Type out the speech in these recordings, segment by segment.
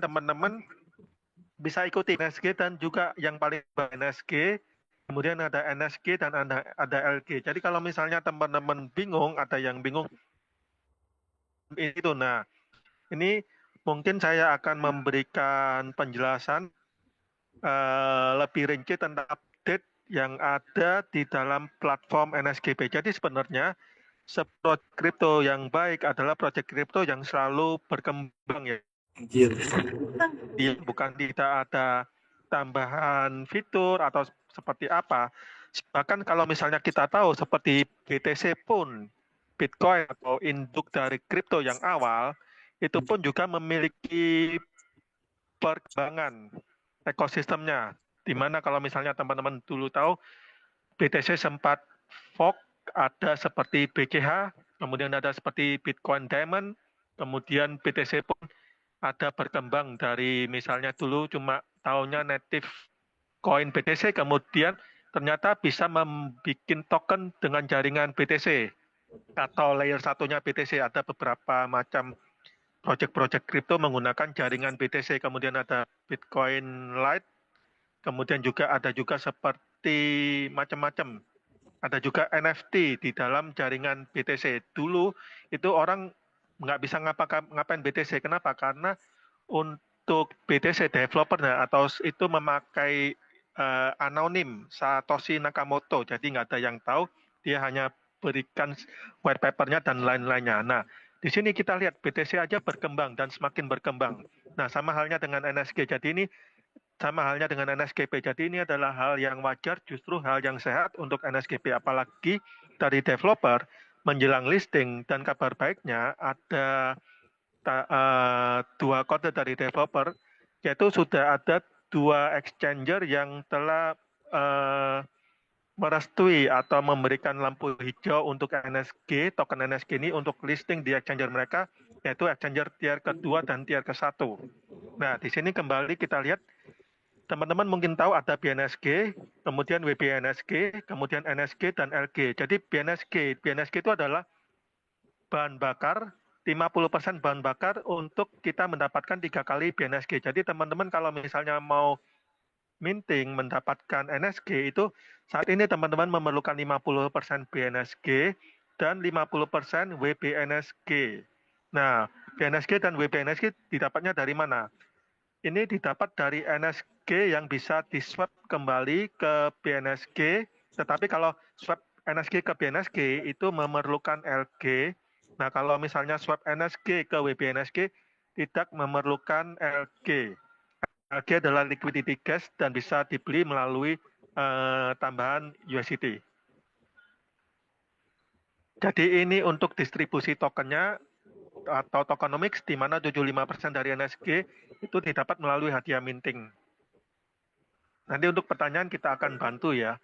teman-teman bisa ikuti NSG dan juga yang paling NSG, kemudian ada NSG dan ada LG. Jadi kalau misalnya teman-teman bingung, ada yang bingung itu. Nah, ini mungkin saya akan memberikan penjelasan lebih rinci tentang update yang ada di dalam platform NSGB. Jadi sebenarnya proyek kripto yang baik adalah proyek kripto yang selalu berkembang ya. Anjir. Bukan tidak ada tambahan fitur atau seperti apa. Bahkan kalau misalnya kita tahu seperti BTC pun, Bitcoin atau induk dari kripto yang awal, itu pun juga memiliki perkembangan ekosistemnya. Di mana kalau misalnya teman-teman dulu tahu, BTC sempat fork, ada seperti BCH, kemudian ada seperti Bitcoin Diamond, kemudian BTC pun ada berkembang dari misalnya dulu cuma tahunya native coin BTC, kemudian ternyata bisa membuat token dengan jaringan BTC atau layer satunya BTC. Ada beberapa macam project-project kripto menggunakan jaringan BTC, kemudian ada Bitcoin Lite, kemudian juga ada juga seperti macam-macam. Ada juga NFT di dalam jaringan BTC. Dulu itu orang nggak bisa ngapain BTC. Kenapa? Karena untuk BTC developer atau itu memakai anonim Satoshi Nakamoto. Jadi nggak ada yang tahu. Dia hanya berikan white papernya dan lain-lainnya. Nah, di sini kita lihat BTC aja berkembang dan semakin berkembang. Nah, sama halnya dengan NSG. Jadi ini sama halnya dengan NSGP. Jadi ini adalah hal yang wajar, justru hal yang sehat untuk NSGP. Apalagi dari developer menjelang listing, dan kabar baiknya ada dua kode dari developer, yaitu sudah ada dua exchanger yang telah merestui atau memberikan lampu hijau untuk NSG, token NSG ini untuk listing di exchanger mereka, yaitu exchanger tier kedua dan tier ke-1. Nah, di sini kembali kita lihat, teman-teman mungkin tahu ada BNSG, kemudian WBNSG, kemudian NSG dan LG. Jadi BNSG itu adalah bahan bakar, 50% bahan bakar untuk kita mendapatkan 3 kali BNSG. Jadi teman-teman kalau misalnya mau minting mendapatkan NSG itu saat ini teman-teman memerlukan 50% BNSG dan 50% WBNSG. Nah, BNSG dan WBNSG didapatnya dari mana? Ini didapat dari NSG yang bisa di-swap kembali ke BNSG, tetapi kalau swap NSG ke BNSG itu memerlukan LG. Nah, kalau misalnya swap NSG ke WBNSG tidak memerlukan LG. LG adalah liquidity gas dan bisa dibeli melalui tambahan USDT. Jadi ini untuk distribusi tokennya atau tokenomics, di mana 75% dari NSG itu didapat melalui hadiah minting. Nanti untuk pertanyaan kita akan bantu ya.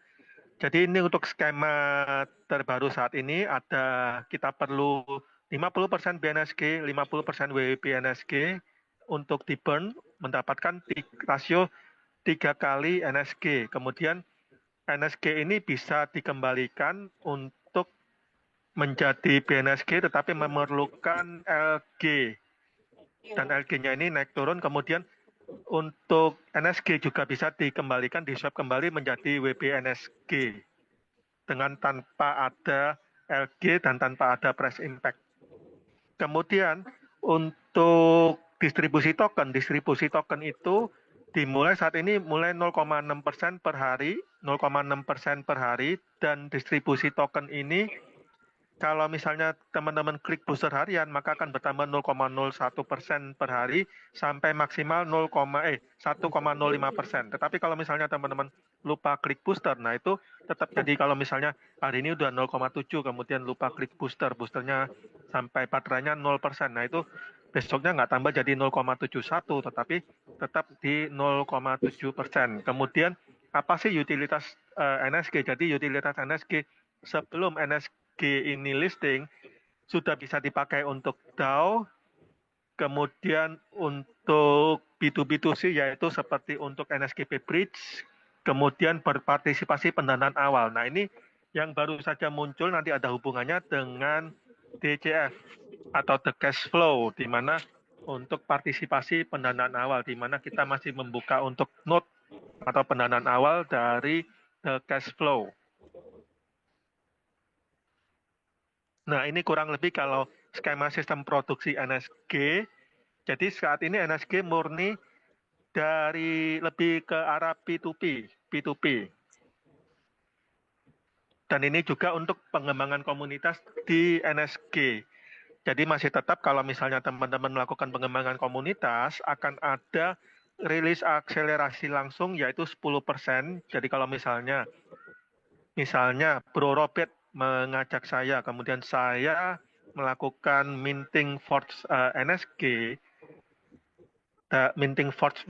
Jadi ini untuk skema terbaru saat ini ada kita perlu 50% BNSG, 50% WBNSG untuk di burn mendapatkan rasio 3 kali NSG. Kemudian NSG ini bisa dikembalikan untuk menjadi BNSG tetapi memerlukan LG. Dan LG-nya ini naik turun, kemudian untuk NSG juga bisa dikembalikan, di-swap kembali menjadi WBNSG dengan tanpa ada LG dan tanpa ada price impact. Kemudian untuk distribusi token itu dimulai saat ini mulai 0,6% per hari, 0,6% per hari, dan distribusi token ini kalau misalnya teman-teman klik booster harian, maka akan bertambah 0,01% per hari sampai maksimal 1,05%. Tetapi kalau misalnya teman-teman lupa klik booster, nah itu tetap jadi kalau misalnya hari ini udah 0,7, kemudian lupa klik boosternya sampai baterainya 0%. Nah itu besoknya nggak tambah jadi 0,71, tetapi tetap di 0,7%. Kemudian apa sih utilitas NSG? Jadi utilitas NSG sebelum NSG ini listing sudah bisa dipakai untuk DAO, kemudian untuk B2B2C yaitu seperti untuk NSGP Bridge, kemudian berpartisipasi pendanaan awal. Nah ini yang baru saja muncul, nanti ada hubungannya dengan DCF atau the cash flow, di mana untuk partisipasi pendanaan awal, di mana kita masih membuka untuk note atau pendanaan awal dari cash flow. Nah, ini kurang lebih kalau skema sistem produksi NSG. Jadi saat ini NSG murni dari lebih ke arah P2P, P2P. Dan ini juga untuk pengembangan komunitas di NSG. Jadi masih tetap kalau misalnya teman-teman melakukan pengembangan komunitas, akan ada rilis akselerasi langsung yaitu 10%. Jadi kalau misalnya Bro Robert mengajak saya, kemudian saya melakukan minting Forge NSG, minting Forge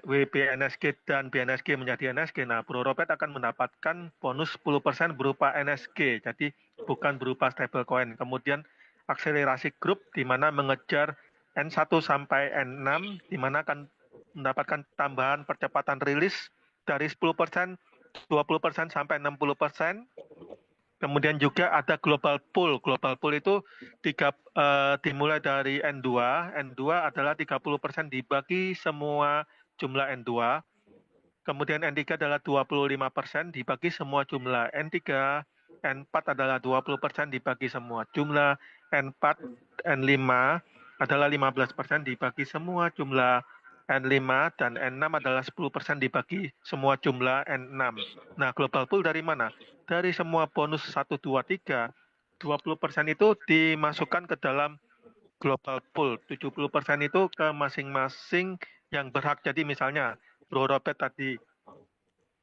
WBNSG dan BNSG menjadi NSG. Nah, Bro Robert akan mendapatkan bonus 10% berupa NSG, jadi bukan berupa stablecoin. Kemudian akselerasi grup di mana mengejar N1 sampai N6, di mana akan mendapatkan tambahan percepatan rilis dari 10%, 20% sampai 60%. Kemudian juga ada global pool. Global pool itu dimulai dari N2. N2 adalah 30% dibagi semua jumlah N2. Kemudian N3 adalah 25% dibagi semua jumlah N3. N4 adalah 20% dibagi semua jumlah N4. N5 adalah 15% dibagi semua jumlah N5, dan N6 adalah 10% dibagi semua jumlah N6. Nah, global pool dari mana? Dari semua bonus 1, 2, 3, 20% itu dimasukkan ke dalam global pool. 70% itu ke masing-masing yang berhak. Jadi misalnya Bro Robert tadi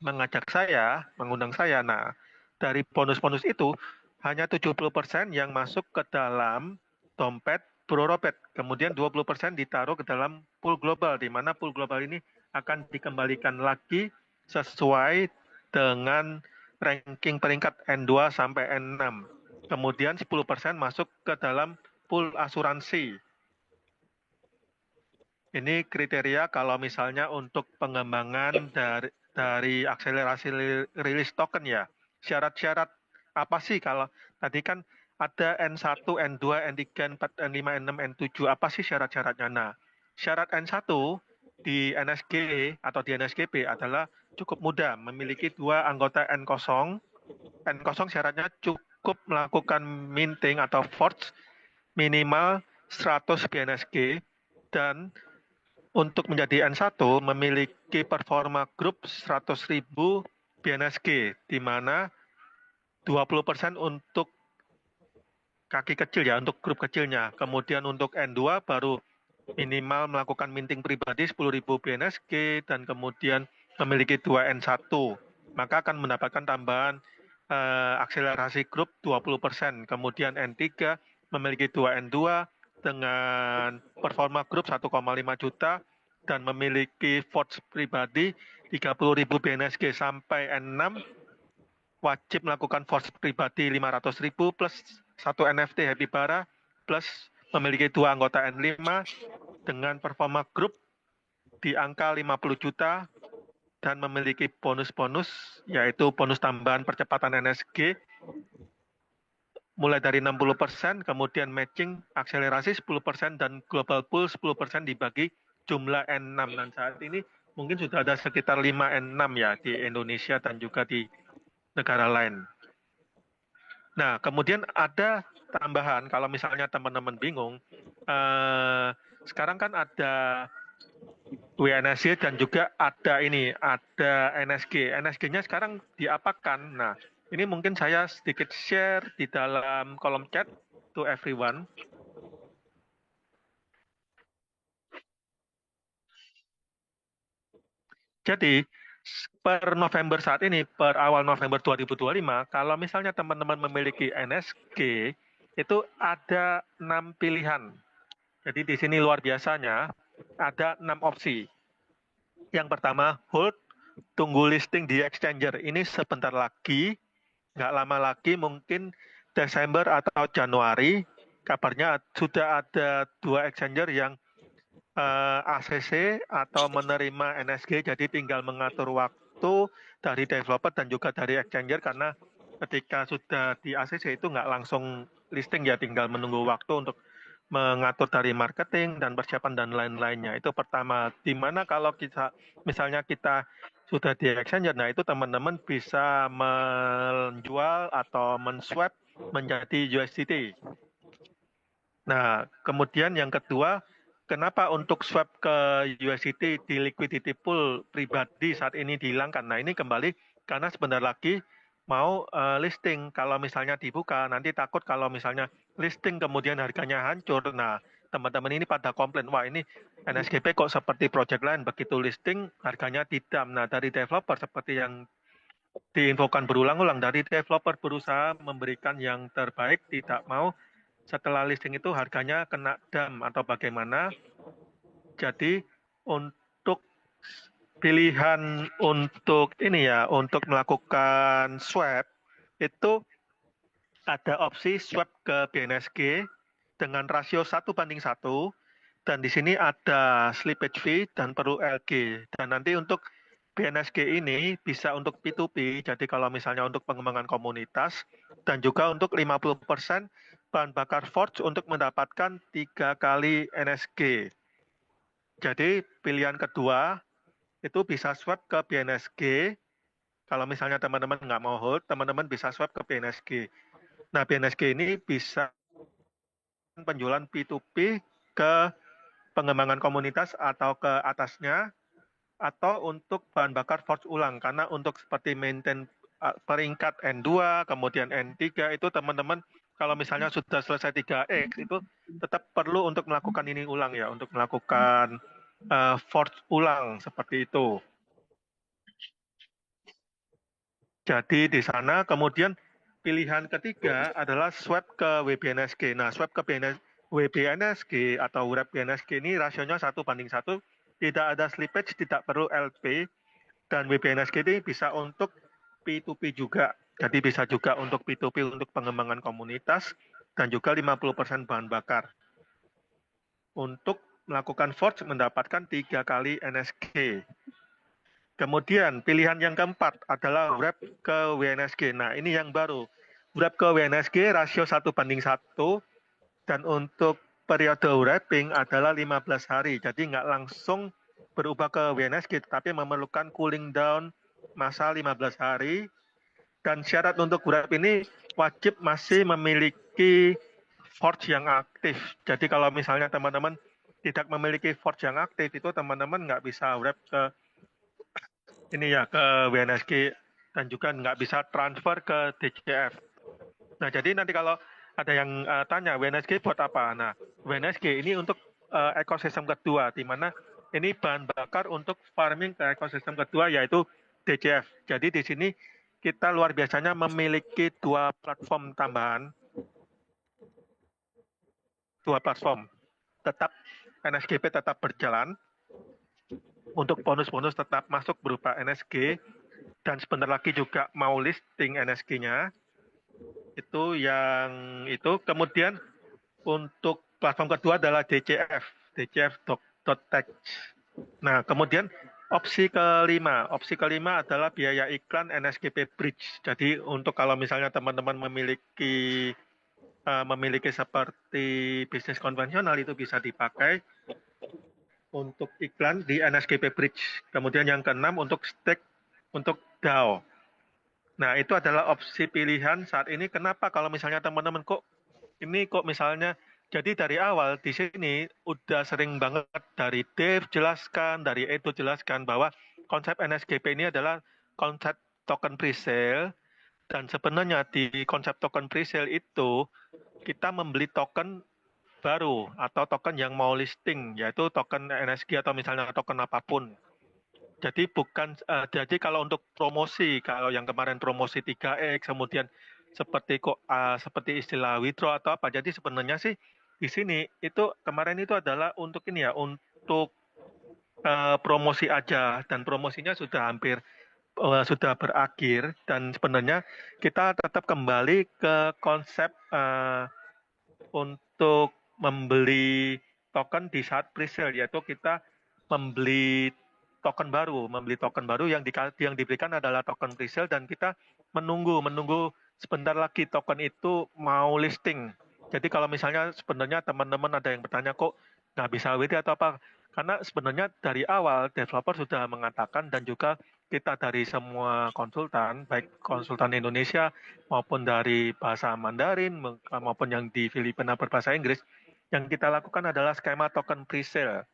mengajak saya, mengundang saya. Nah, dari bonus-bonus itu hanya 70% yang masuk ke dalam dompet Bro Robert. Kemudian 20% ditaruh ke dalam pool global, di mana pool global ini akan dikembalikan lagi sesuai dengan ranking peringkat N2 sampai N6. Kemudian 10% masuk ke dalam pool asuransi. Ini kriteria kalau misalnya untuk pengembangan dari akselerasi rilis token ya. Syarat-syarat apa sih kalau tadi kan ada N1, N2, N3, N4, N5, N6, N7. Apa sih syarat-syaratnya? Nah, syarat N1 di NSG atau di NSGB adalah cukup mudah, memiliki 2 anggota N0. N0 syaratnya cukup melakukan minting atau forge minimal 100 BNSG, dan untuk menjadi N1 memiliki performa grup 100.000 BNSG, di mana 20% untuk kaki kecil ya, untuk grup kecilnya. Kemudian untuk N2 baru minimal melakukan minting pribadi 10.000 BNSG, dan kemudian memiliki 2 N1. Maka akan mendapatkan tambahan akselerasi grup 20%. Kemudian N3 memiliki 2 N2 dengan performa grup 1,5 juta dan memiliki forge pribadi 30.000 BNSG. Sampai N6 wajib melakukan forge pribadi 500.000 plus 1 NFT Happy Bara plus memiliki 2 anggota N5 dengan performa grup di angka 50 juta dan memiliki bonus-bonus, yaitu bonus tambahan percepatan NSG mulai dari 60%, kemudian matching akselerasi 10%, dan global pool 10% dibagi jumlah N6. Dan saat ini mungkin sudah ada sekitar 5 N6 ya di Indonesia dan juga di negara lain. Nah, kemudian ada tambahan, kalau misalnya teman-teman bingung, sekarang kan ada WNSG dan juga ada NSG. NSG-nya sekarang diapakan? Nah, ini mungkin saya sedikit share di dalam kolom chat to everyone. Jadi, per November saat ini, per awal November 2025, kalau misalnya teman-teman memiliki NSG, itu ada 6 pilihan. Jadi di sini luar biasanya, ada 6 opsi. Yang pertama, hold, tunggu listing di exchanger. Ini sebentar lagi, nggak lama lagi, mungkin Desember atau Januari, kabarnya sudah ada 2 exchanger yang ACC atau menerima NSG, jadi tinggal mengatur waktu dari developer dan juga dari exchanger, karena ketika sudah di ACC itu nggak langsung listing ya, tinggal menunggu waktu untuk mengatur dari marketing dan persiapan dan lain-lainnya. Itu pertama. Di mana kalau kita misalnya kita sudah di exchange, nah itu teman-teman bisa menjual atau men-swap menjadi USDT. Nah, kemudian yang kedua, kenapa untuk swap ke USDT di liquidity pool pribadi saat ini dihilangkan? Nah, ini kembali karena sebentar lagi mau listing. Kalau misalnya dibuka, nanti takut kalau misalnya listing kemudian harganya hancur. Nah, teman-teman ini pada komplain, wah ini NSGP kok seperti project lain, begitu listing harganya didam. Nah, dari developer seperti yang diinfokan berulang-ulang, dari developer berusaha memberikan yang terbaik, tidak mau setelah listing itu harganya kena dam atau bagaimana. Jadi untuk pilihan untuk ini ya, untuk melakukan swap itu ada opsi swap ke BNSG dengan rasio 1:1 dan di sini ada slippage fee dan perlu LG. Dan nanti untuk BNSG ini bisa untuk P2P, jadi kalau misalnya untuk pengembangan komunitas dan juga untuk 50% bahan bakar forge untuk mendapatkan 3 kali NSG. Jadi pilihan kedua itu bisa swap ke BNSG. Kalau misalnya teman-teman nggak mau hold, teman-teman bisa swap ke BNSG. Nah, BNSG ini bisa penjualan P2P ke pengembangan komunitas atau ke atasnya, atau untuk bahan bakar forge ulang. Karena untuk seperti maintain peringkat N2, kemudian N3, itu teman-teman kalau misalnya sudah selesai 3X, itu tetap perlu untuk melakukan ini ulang ya, untuk melakukan forge ulang, seperti itu. Jadi di sana kemudian pilihan ketiga adalah swap ke WBNSG. Nah, swap ke WBNSG atau wrap BNSG ini rasionya 1:1, tidak ada slippage, tidak perlu LP, dan WBNSG ini bisa untuk P2P juga. Jadi bisa juga untuk P2P untuk pengembangan komunitas dan juga 50% bahan bakar. Untuk melakukan forge mendapatkan 3 kali NSG. Kemudian pilihan yang keempat adalah wrap ke WNSG. Nah, ini yang baru. Wrap ke WNSG rasio 1:1 dan untuk periode wrapping adalah 15 hari. Jadi nggak langsung berubah ke WNSG, tapi memerlukan cooling down masa 15 hari. Dan syarat untuk wrap ini wajib masih memiliki forge yang aktif. Jadi kalau misalnya teman-teman tidak memiliki forge yang aktif, itu teman-teman nggak bisa wrap ke ini ya, ke WNSG dan juga nggak bisa transfer ke DCF. Nah, jadi nanti kalau ada yang tanya WNSG buat apa? Nah, WNSG ini untuk ekosistem kedua, di mana ini bahan bakar untuk farming ke ekosistem kedua yaitu DCF. Jadi di sini kita luar biasanya memiliki dua platform tambahan, dua platform. Tetap NSGP tetap berjalan, untuk bonus-bonus tetap masuk berupa NSG, dan sebentar lagi juga mau listing NSG-nya. Itu yang itu. Kemudian untuk platform kedua adalah DCF, DCF.tech. Nah, kemudian opsi kelima adalah biaya iklan NSGP Bridge. Jadi untuk kalau misalnya teman-teman memiliki seperti bisnis konvensional, itu bisa dipakai untuk iklan di NSGP Bridge. Kemudian yang keenam untuk stake untuk DAO. Nah, itu adalah opsi pilihan saat ini. Kenapa kalau misalnya teman-teman kok misalnya, jadi dari awal di sini udah sering banget dari Dave jelaskan, dari Edo jelaskan bahwa konsep NSGP ini adalah konsep token presale, dan sebenarnya di konsep token presale itu kita membeli token baru atau token yang mau listing, yaitu token NSG atau misalnya token apapun. Jadi jadi kalau untuk promosi, kalau yang kemarin promosi 3X, kemudian seperti istilah withdraw atau apa. Jadi sebenarnya sih di sini itu kemarin itu adalah untuk ini ya, untuk promosi aja, dan promosinya sudah sudah berakhir, dan sebenarnya kita tetap kembali ke konsep untuk membeli token di saat presale, yaitu kita membeli membeli token baru yang diberikan adalah token presale, dan kita menunggu sebentar lagi token itu mau listing. Jadi kalau misalnya sebenarnya teman-teman ada yang bertanya kok nggak bisa WD atau apa, karena sebenarnya dari awal developer sudah mengatakan dan juga kita dari semua konsultan, baik konsultan Indonesia maupun dari bahasa Mandarin maupun yang di Filipina berbahasa Inggris, yang kita lakukan adalah skema token presale.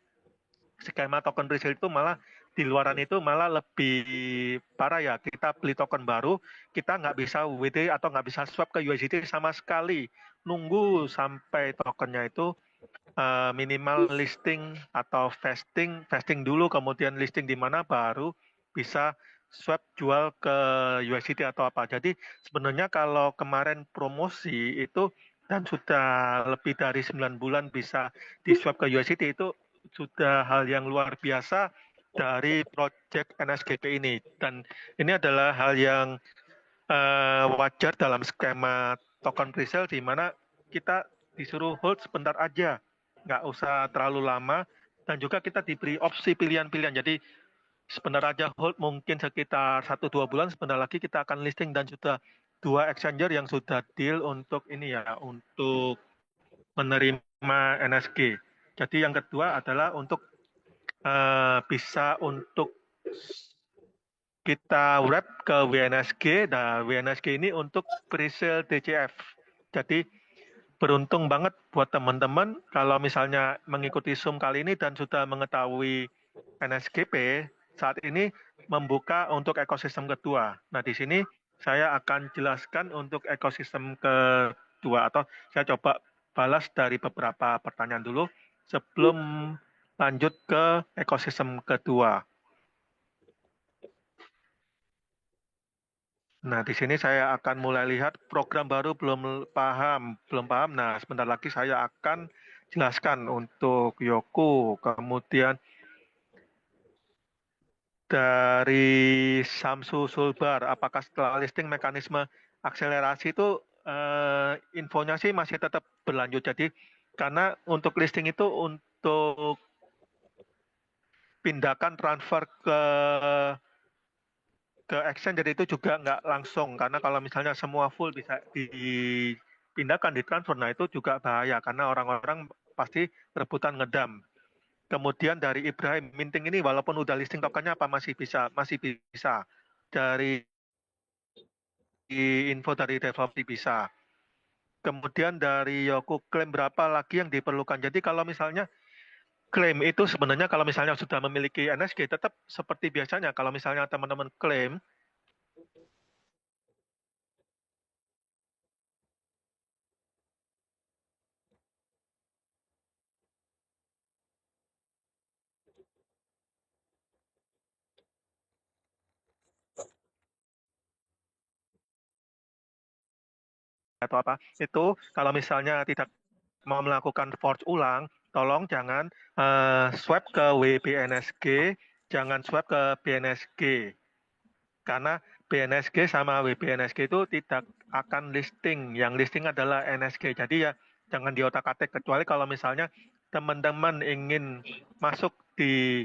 Skema token presale itu malah di luaran itu malah lebih parah ya. Kita beli token baru, kita nggak bisa WD atau nggak bisa swap ke USDT sama sekali. Nunggu sampai tokennya itu minimal listing atau vesting dulu, kemudian listing di mana baru bisa swap jual ke USDT atau apa. Jadi sebenarnya kalau kemarin promosi itu dan sudah lebih dari 9 bulan bisa di swap ke USDT itu sudah hal yang luar biasa dari project NSGP ini. Dan ini adalah hal yang wajar dalam skema token presale di mana kita disuruh hold sebentar aja, nggak usah terlalu lama, dan juga kita diberi opsi pilihan-pilihan. Jadi sebentar aja hold mungkin sekitar 1-2 bulan, sebentar lagi kita akan listing dan sudah 2 exchanger yang sudah deal untuk ini ya, untuk menerima NSG. Jadi yang kedua adalah untuk bisa untuk kita wrap ke WNSG. Nah, WNSG ini untuk presale DCF. Jadi beruntung banget buat teman-teman kalau misalnya mengikuti Zoom kali ini dan sudah mengetahui NSGP saat ini membuka untuk ekosistem kedua. Nah, di sini saya akan jelaskan untuk ekosistem kedua atau saya coba balas dari beberapa pertanyaan dulu sebelum lanjut ke ekosistem kedua. Nah, di sini saya akan mulai lihat program baru belum paham. Nah, sebentar lagi saya akan jelaskan untuk Yoku. Kemudian dari Samsu Sulbar, apakah setelah listing mekanisme akselerasi itu infonya sih masih tetap berlanjut. Jadi karena untuk listing itu untuk pindahkan transfer ke exchange, jadi itu juga nggak langsung karena kalau misalnya semua full bisa dipindahkan di transfer, nah itu juga bahaya karena orang-orang pasti rebutan ngedam. Kemudian dari Ibrahim, minting ini walaupun udah listing tokennya apa masih bisa dari info dari developer bisa. Kemudian dari Yoku, klaim berapa lagi yang diperlukan. Jadi kalau misalnya klaim itu sebenarnya kalau misalnya sudah memiliki NSG tetap seperti biasanya. Kalau misalnya teman-teman klaim atau apa, itu kalau misalnya tidak mau melakukan forge ulang, tolong jangan swap ke WBNSG, jangan swap ke BNSG. Karena BNSG sama WBNSG itu tidak akan listing. Yang listing adalah NSG. Jadi ya jangan diotak-atik, kecuali kalau misalnya teman-teman ingin masuk di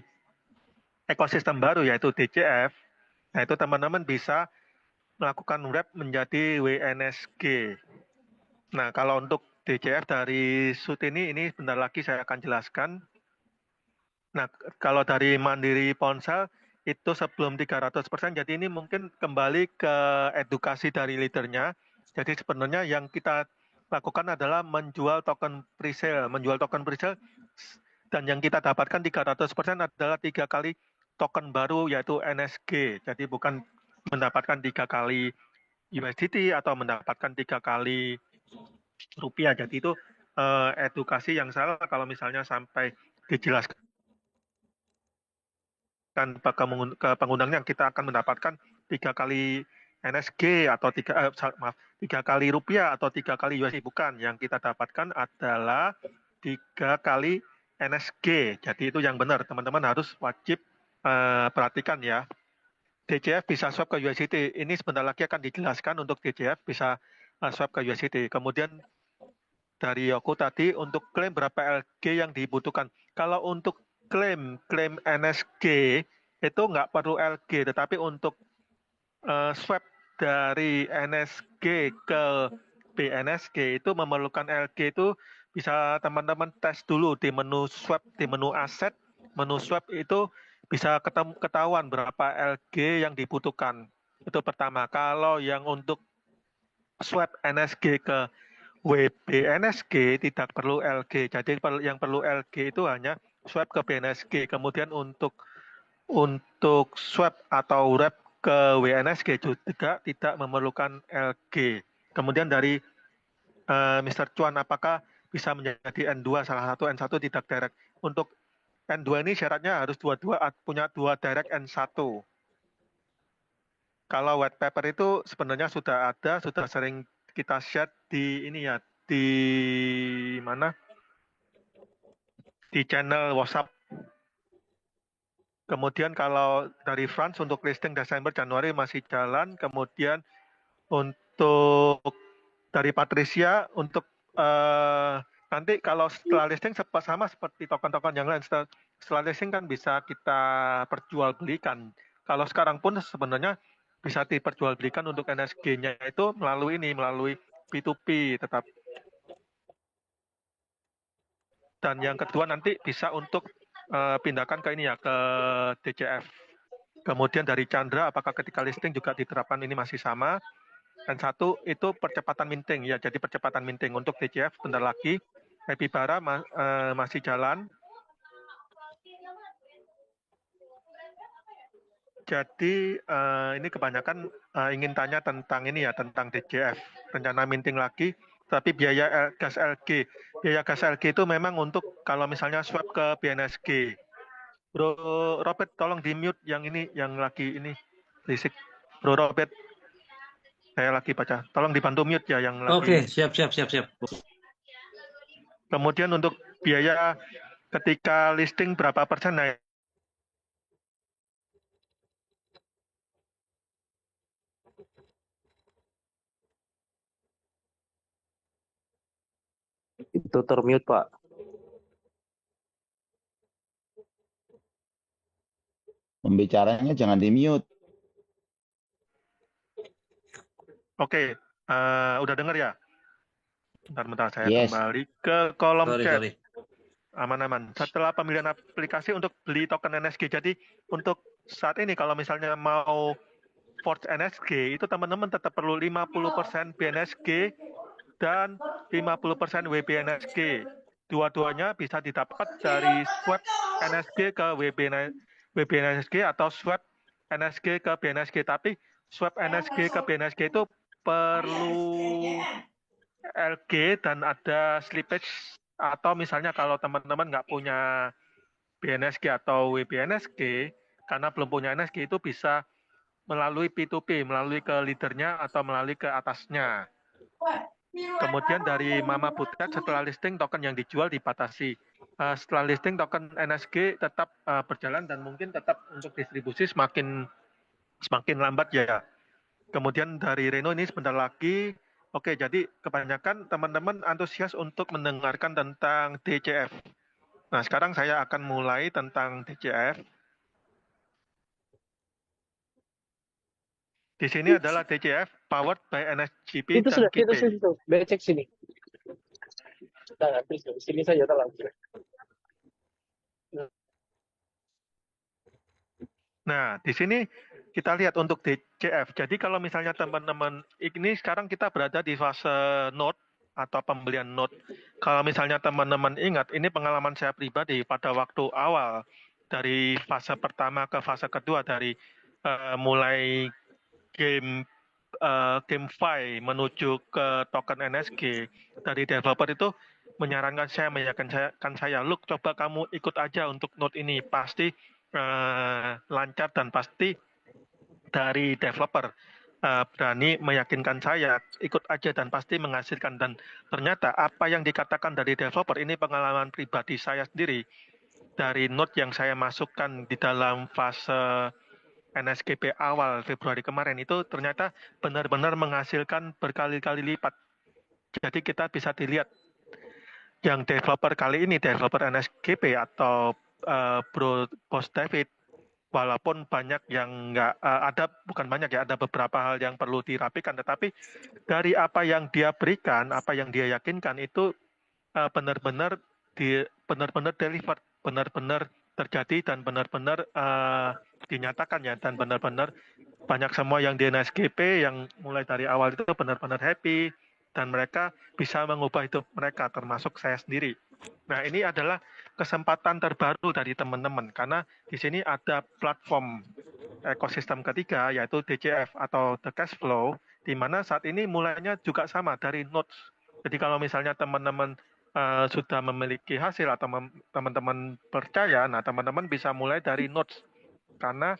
ekosistem baru yaitu DCF. Nah, itu teman-teman bisa melakukan wrap menjadi WNSG. Nah, kalau untuk DCF dari SUT ini bentar lagi saya akan jelaskan. Nah, kalau dari Mandiri Ponsel itu sebelum 300%, jadi ini mungkin kembali ke edukasi dari leadernya. Jadi sebenarnya yang kita lakukan adalah menjual token presale. Menjual token presale dan yang kita dapatkan 300% adalah 3 kali token baru yaitu NSG. Jadi bukan mendapatkan 3 kali USDT atau mendapatkan 3 kali rupiah. Jadi itu edukasi yang salah kalau misalnya sampai dijelaskan ke pengundangnya kita akan mendapatkan 3 kali NSG atau 3 kali rupiah atau 3 kali USD. Bukan, yang kita dapatkan adalah 3 kali NSG. Jadi itu yang benar, teman-teman harus wajib perhatikan ya. DCF bisa swap ke USDT. Ini sebentar lagi akan dijelaskan untuk DCF bisa swap ke USDT. Kemudian dari Yoku tadi untuk klaim berapa LG yang dibutuhkan. Kalau untuk klaim NSG itu nggak perlu LG, tetapi untuk swap dari NSG ke BNSG itu memerlukan LG itu bisa teman-teman tes dulu di menu swap, di menu aset, menu swap itu bisa ketahuan berapa LG yang dibutuhkan. Itu pertama. Kalau yang untuk swap NSG ke WBNSG tidak perlu LG. Jadi yang perlu LG itu hanya swap ke BNSG. Kemudian untuk swap atau wrap ke WNSG juga tidak memerlukan LG. Kemudian dari Mr. Chuan, apakah bisa menjadi N2 salah satu N1 tidak direct? Untuk N2 ini syaratnya harus punya dua direct N1. Kalau white paper itu sebenarnya sudah ada, sudah sering kita share di ini ya, di mana? Di channel WhatsApp. Kemudian kalau dari France untuk listing Desember Januari masih jalan. Kemudian untuk dari Patricia untuk nanti kalau setelah listing sama seperti token-token yang lain. Setelah listing kan bisa kita perjualbelikan. Kalau sekarang pun sebenarnya bisa diperjualbelikan untuk NSG-nya itu melalui P2P tetap. Dan yang kedua nanti bisa untuk pindahkan ke ini ya, ke DCF. Kemudian dari Chandra, apakah ketika listing juga diterapkan ini masih sama? Dan satu itu percepatan minting ya, jadi percepatan minting untuk DCF bentar lagi. Happy Bara masih jalan. Jadi ini kebanyakan ingin tanya tentang ini ya, tentang DCF, rencana minting lagi. Tapi biaya gas LG itu memang untuk kalau misalnya swap ke BNSG. Bro Robert, tolong di mute yang ini, yang lagi ini berisik. Bro Robert, saya lagi baca. Tolong dibantu mute ya yang lagi. Oke, siap. Kemudian untuk biaya ketika listing berapa persen naik? Itu termute, Pak. Pembicaranya jangan di-mute. Oke, udah dengar ya? Bentar, saya Yes. kembali ke kolom chat. Sorry. Aman-aman. Setelah pemilihan aplikasi untuk beli token NSG, jadi untuk saat ini kalau misalnya mau forge NSG, itu teman-teman tetap perlu 50% BNSG dan 50% WBNSG. Dua-duanya bisa didapat dari swap NSG ke WBNSG atau swap NSG ke BNSG. Tapi swap NSG ke BNSG itu perlu LG dan ada slippage, atau misalnya kalau teman-teman nggak punya BNSG atau WBNSG, karena belum punya NSG itu bisa melalui P2P, melalui ke leadernya atau melalui ke atasnya. Kemudian dari Mama Butet, setelah listing token yang dijual dibatasi. Setelah listing token NSG tetap berjalan dan mungkin tetap untuk distribusi semakin lambat ya. Kemudian dari Reno ini sebentar lagi. Oke, jadi kebanyakan teman-teman antusias untuk mendengarkan tentang DCF. Nah, sekarang saya akan mulai tentang DCF. Di sini adalah DCF powered by NSGP Itu dan sudah, itu. Becek sini. Jangan, sini saja tolong. Nah, di sini kita lihat untuk DCF. Jadi kalau misalnya teman-teman, ini sekarang kita berada di fase node atau pembelian node. Kalau misalnya teman-teman ingat, ini pengalaman saya pribadi pada waktu awal dari fase pertama ke fase kedua, dari mulai GameFi menuju ke token NSG, dari developer itu menyarankan saya, meyakinkan saya, Look, coba kamu ikut aja untuk node ini, pasti lancar dan pasti dari developer berani meyakinkan saya ikut aja dan pasti menghasilkan. Dan ternyata apa yang dikatakan dari developer ini pengalaman pribadi saya sendiri dari node yang saya masukkan di dalam fase NSGP awal Februari kemarin itu ternyata benar-benar menghasilkan berkali-kali lipat. Jadi kita bisa dilihat yang developer kali ini, developer NSGP atau Bro Bos David, walaupun banyak yang bukan banyak ya, ada beberapa hal yang perlu dirapikan, tetapi dari apa yang dia berikan, apa yang dia yakinkan itu benar-benar benar-benar delivered, benar-benar terjadi dan benar-benar dinyatakan ya, dan benar-benar banyak semua yang di NSGP yang mulai dari awal itu benar-benar happy dan mereka bisa mengubah hidup mereka, termasuk saya sendiri. Nah, ini adalah kesempatan terbaru dari teman-teman karena di sini ada platform ekosistem ketiga yaitu DCF atau The Cash Flow, di mana saat ini mulainya juga sama dari nodes. Jadi kalau misalnya teman-teman sudah memiliki hasil atau teman-teman percaya, nah teman-teman bisa mulai dari nodes karena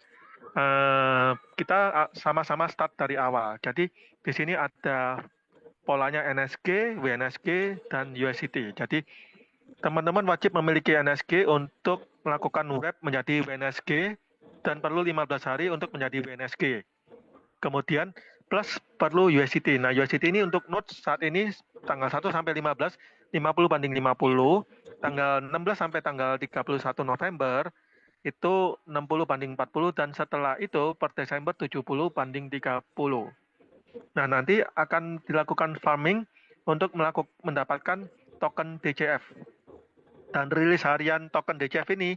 kita sama-sama start dari awal. Jadi di sini ada polanya NSG, WNSG, dan USDT. Jadi teman-teman wajib memiliki NSG untuk melakukan wrap menjadi WNSG dan perlu 15 hari untuk menjadi WNSG. Kemudian plus perlu USDT. Nah, USDT ini untuk nodes saat ini tanggal 1 sampai 15, 50/50, tanggal 16 sampai tanggal 31 November itu 60/40 dan setelah itu per Desember 70/30. Nah, nanti akan dilakukan farming untuk mendapatkan token DCF. Dan rilis harian token DCF ini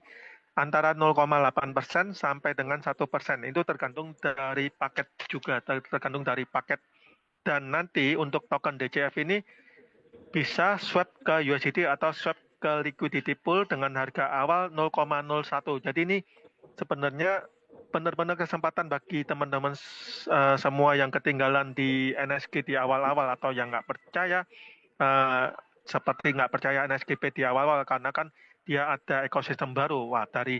antara 0,8% sampai dengan 1%. Itu tergantung dari paket juga, tergantung dari paket. Dan nanti untuk token DCF ini bisa swap ke USDT atau swap ke liquidity pool dengan harga awal 0,01. Jadi ini sebenarnya benar-benar kesempatan bagi teman-teman semua yang ketinggalan di NSG di awal-awal atau yang nggak percaya, seperti nggak percaya NSGP di awal-awal karena kan dia ada ekosistem baru. Wah, dari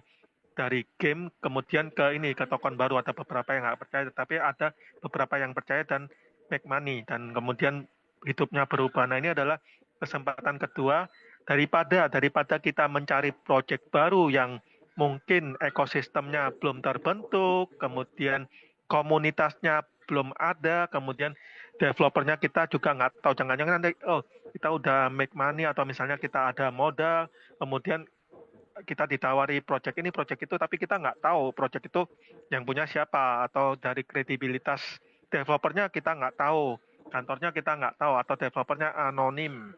game kemudian ke token baru, ada beberapa yang nggak percaya, tetapi ada beberapa yang percaya dan make money dan kemudian hidupnya berubah. Nah, ini adalah kesempatan kedua daripada kita mencari project baru yang mungkin ekosistemnya belum terbentuk, kemudian komunitasnya belum ada, kemudian developernya kita juga nggak tahu, jangan-jangan nanti kita udah make money atau misalnya kita ada modal, kemudian kita ditawari project ini, project itu, tapi kita nggak tahu project itu yang punya siapa, atau dari kredibilitas developernya kita nggak tahu, kantornya kita nggak tahu, atau developernya anonim,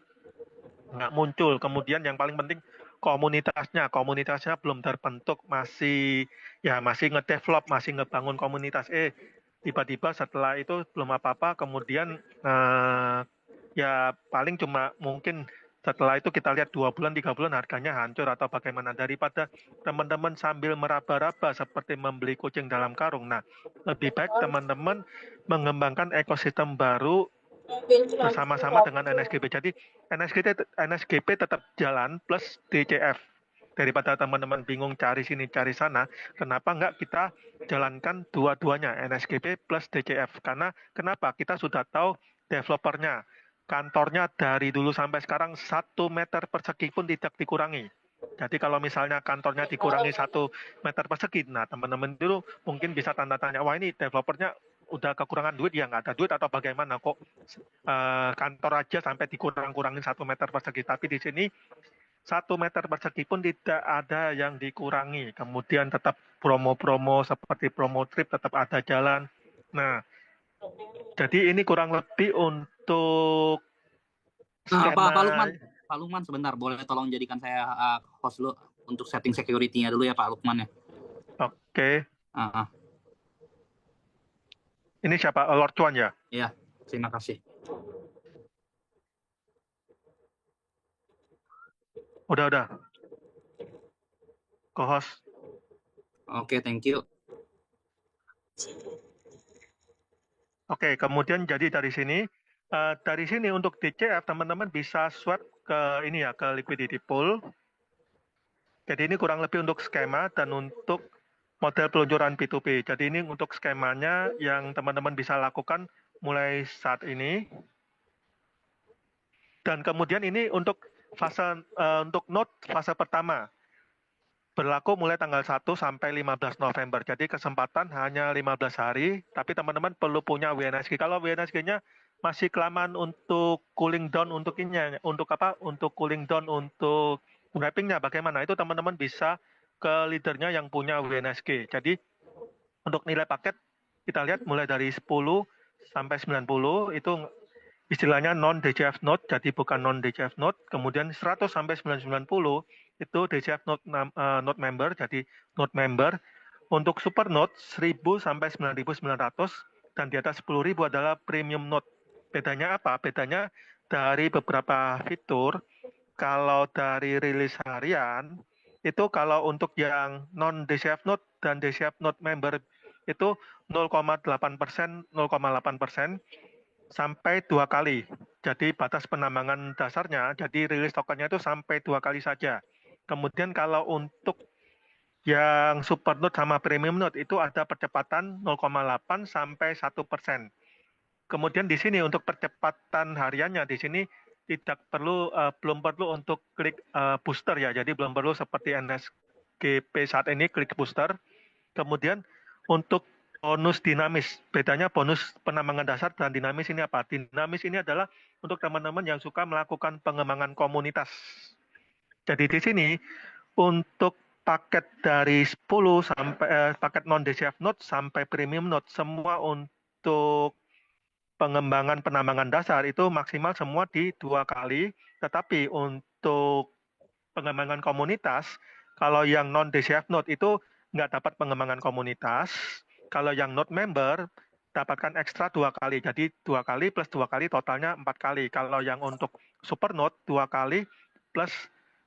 nggak muncul. Kemudian yang paling penting komunitasnya belum terbentuk, masih ngedevelop, masih ngebangun komunitas. Tiba-tiba setelah itu belum apa-apa, kemudian ya paling cuma mungkin setelah itu kita lihat 2 bulan, 3 bulan harganya hancur atau bagaimana, daripada teman-teman sambil meraba-raba seperti membeli kucing dalam karung. Nah, lebih baik teman-teman mengembangkan ekosistem baru bersama-sama dengan NSGP. Jadi NSGP tetap jalan plus DCF. Daripada teman-teman bingung cari sini cari sana, kenapa nggak kita jalankan dua-duanya, NSGP plus DCF? Karena kenapa? Kita sudah tahu developernya, kantornya dari dulu sampai sekarang 1 meter persegi pun tidak dikurangi. Jadi kalau misalnya kantornya dikurangi 1 meter persegi, nah teman-teman dulu mungkin bisa tanda tanya, wah ini developernya udah kekurangan duit, ya nggak ada duit atau bagaimana kok kantor aja sampai dikurang-kurangin 1 meter persegi. Tapi di sini 1 meter persegi pun tidak ada yang dikurangi. Kemudian tetap promo-promo seperti promo trip tetap ada jalan. Nah, jadi ini kurang lebih untuk Pak Lukman sebentar, boleh tolong jadikan saya host dulu untuk setting security-nya dulu ya Pak Lukman ya. Oke. Ini siapa? Lord Chuan ya? Iya, terima kasih. Udah. Co-host. Oke, thank you. Oke, kemudian jadi dari sini untuk DCF teman-teman bisa swap ke ke liquidity pool. Jadi ini kurang lebih untuk skema dan untuk model peluncuran P2P. Jadi ini untuk skemanya yang teman-teman bisa lakukan mulai saat ini. Dan kemudian ini untuk untuk node fase pertama. Berlaku mulai tanggal 1 sampai 15 November. Jadi kesempatan hanya 15 hari, tapi teman-teman perlu punya WNSG. Kalau WNSG-nya masih kelamaan untuk cooling down untuk cooling down untuk wrapping-nya bagaimana? Itu teman-teman bisa ke leadernya yang punya WNSG. Jadi untuk nilai paket kita lihat mulai dari 10 sampai 90 itu istilahnya non-DCF node, jadi bukan non-DCF node. Kemudian 100 sampai 990 itu DCF node, node member, jadi node member. Untuk super node 1000 sampai 9900 dan di atas 10.000 adalah premium node. Bedanya apa? Bedanya dari beberapa fitur, kalau dari rilis harian, itu kalau untuk yang non-DCF node dan DCF node member itu 0,8%, 0,8% sampai 2 kali. Jadi batas penambangan dasarnya, jadi rilis tokennya itu sampai 2 kali saja. Kemudian kalau untuk yang super node sama premium node itu ada percepatan 0,8 sampai 1%. Kemudian di sini untuk percepatan hariannya di sini tidak perlu belum perlu untuk klik booster ya. Jadi belum perlu seperti NSGP saat ini klik booster. Kemudian untuk bonus dinamis, bedanya bonus penambangan dasar dan dinamis ini apa? Dinamis ini adalah untuk teman-teman yang suka melakukan pengembangan komunitas. Jadi di sini untuk paket dari 10 sampai paket non DCF node sampai premium node semua untuk pengembangan penambangan dasar itu maksimal semua di 2 kali, tetapi untuk pengembangan komunitas kalau yang non DCF node itu nggak dapat pengembangan komunitas, kalau yang node member dapatkan ekstra 2 kali, jadi 2 kali plus 2 kali totalnya 4 kali. Kalau yang untuk super node 2 kali plus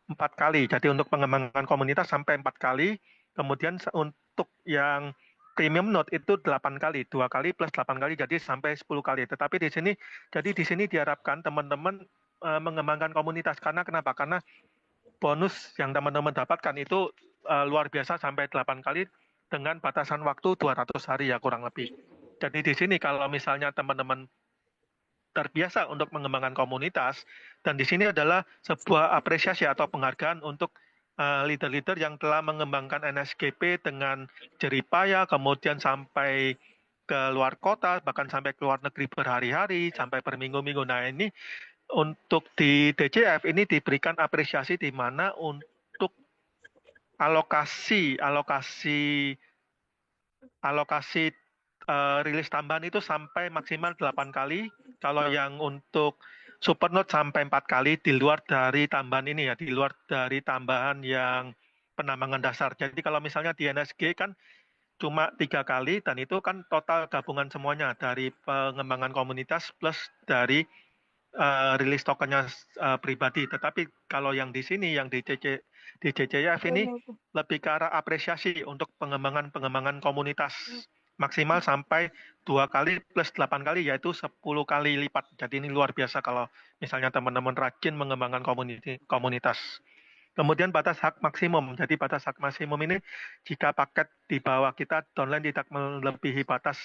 4 kali. Jadi untuk pengembangan komunitas sampai 4 kali. Kemudian untuk yang premium node itu 8 kali, 2 kali plus 8 kali jadi sampai 10 kali. Tetapi di sini diharapkan teman-teman mengembangkan komunitas. Karena kenapa? Karena bonus yang teman-teman dapatkan itu luar biasa sampai 8 kali dengan batasan waktu 200 hari ya kurang lebih. Jadi di sini kalau misalnya teman-teman terbiasa untuk mengembangkan komunitas, dan di sini adalah sebuah apresiasi atau penghargaan untuk leader-leader yang telah mengembangkan NSGP dengan jeripaya, kemudian sampai ke luar kota, bahkan sampai ke luar negeri berhari-hari, sampai berminggu-minggu. Nah ini untuk di DCF ini diberikan apresiasi di mana untuk alokasi rilis tambahan itu sampai maksimal 8 kali. Kalau yang untuk supernode sampai 4 kali di luar dari tambahan ini ya, di luar dari tambahan yang penambangan dasar. Jadi kalau misalnya di NSG kan cuma 3 kali dan itu kan total gabungan semuanya dari pengembangan komunitas plus dari rilis tokennya pribadi. Tetapi kalau yang di sini yang di CCF ini lebih ke arah apresiasi untuk pengembangan komunitas maksimal sampai 2 kali plus 8 kali yaitu 10 kali lipat. Jadi ini luar biasa kalau misalnya teman-teman rajin mengembangkan komunitas. Kemudian batas hak maksimum. Jadi batas hak maksimum ini jika paket di bawah kita downline tidak melebihi batas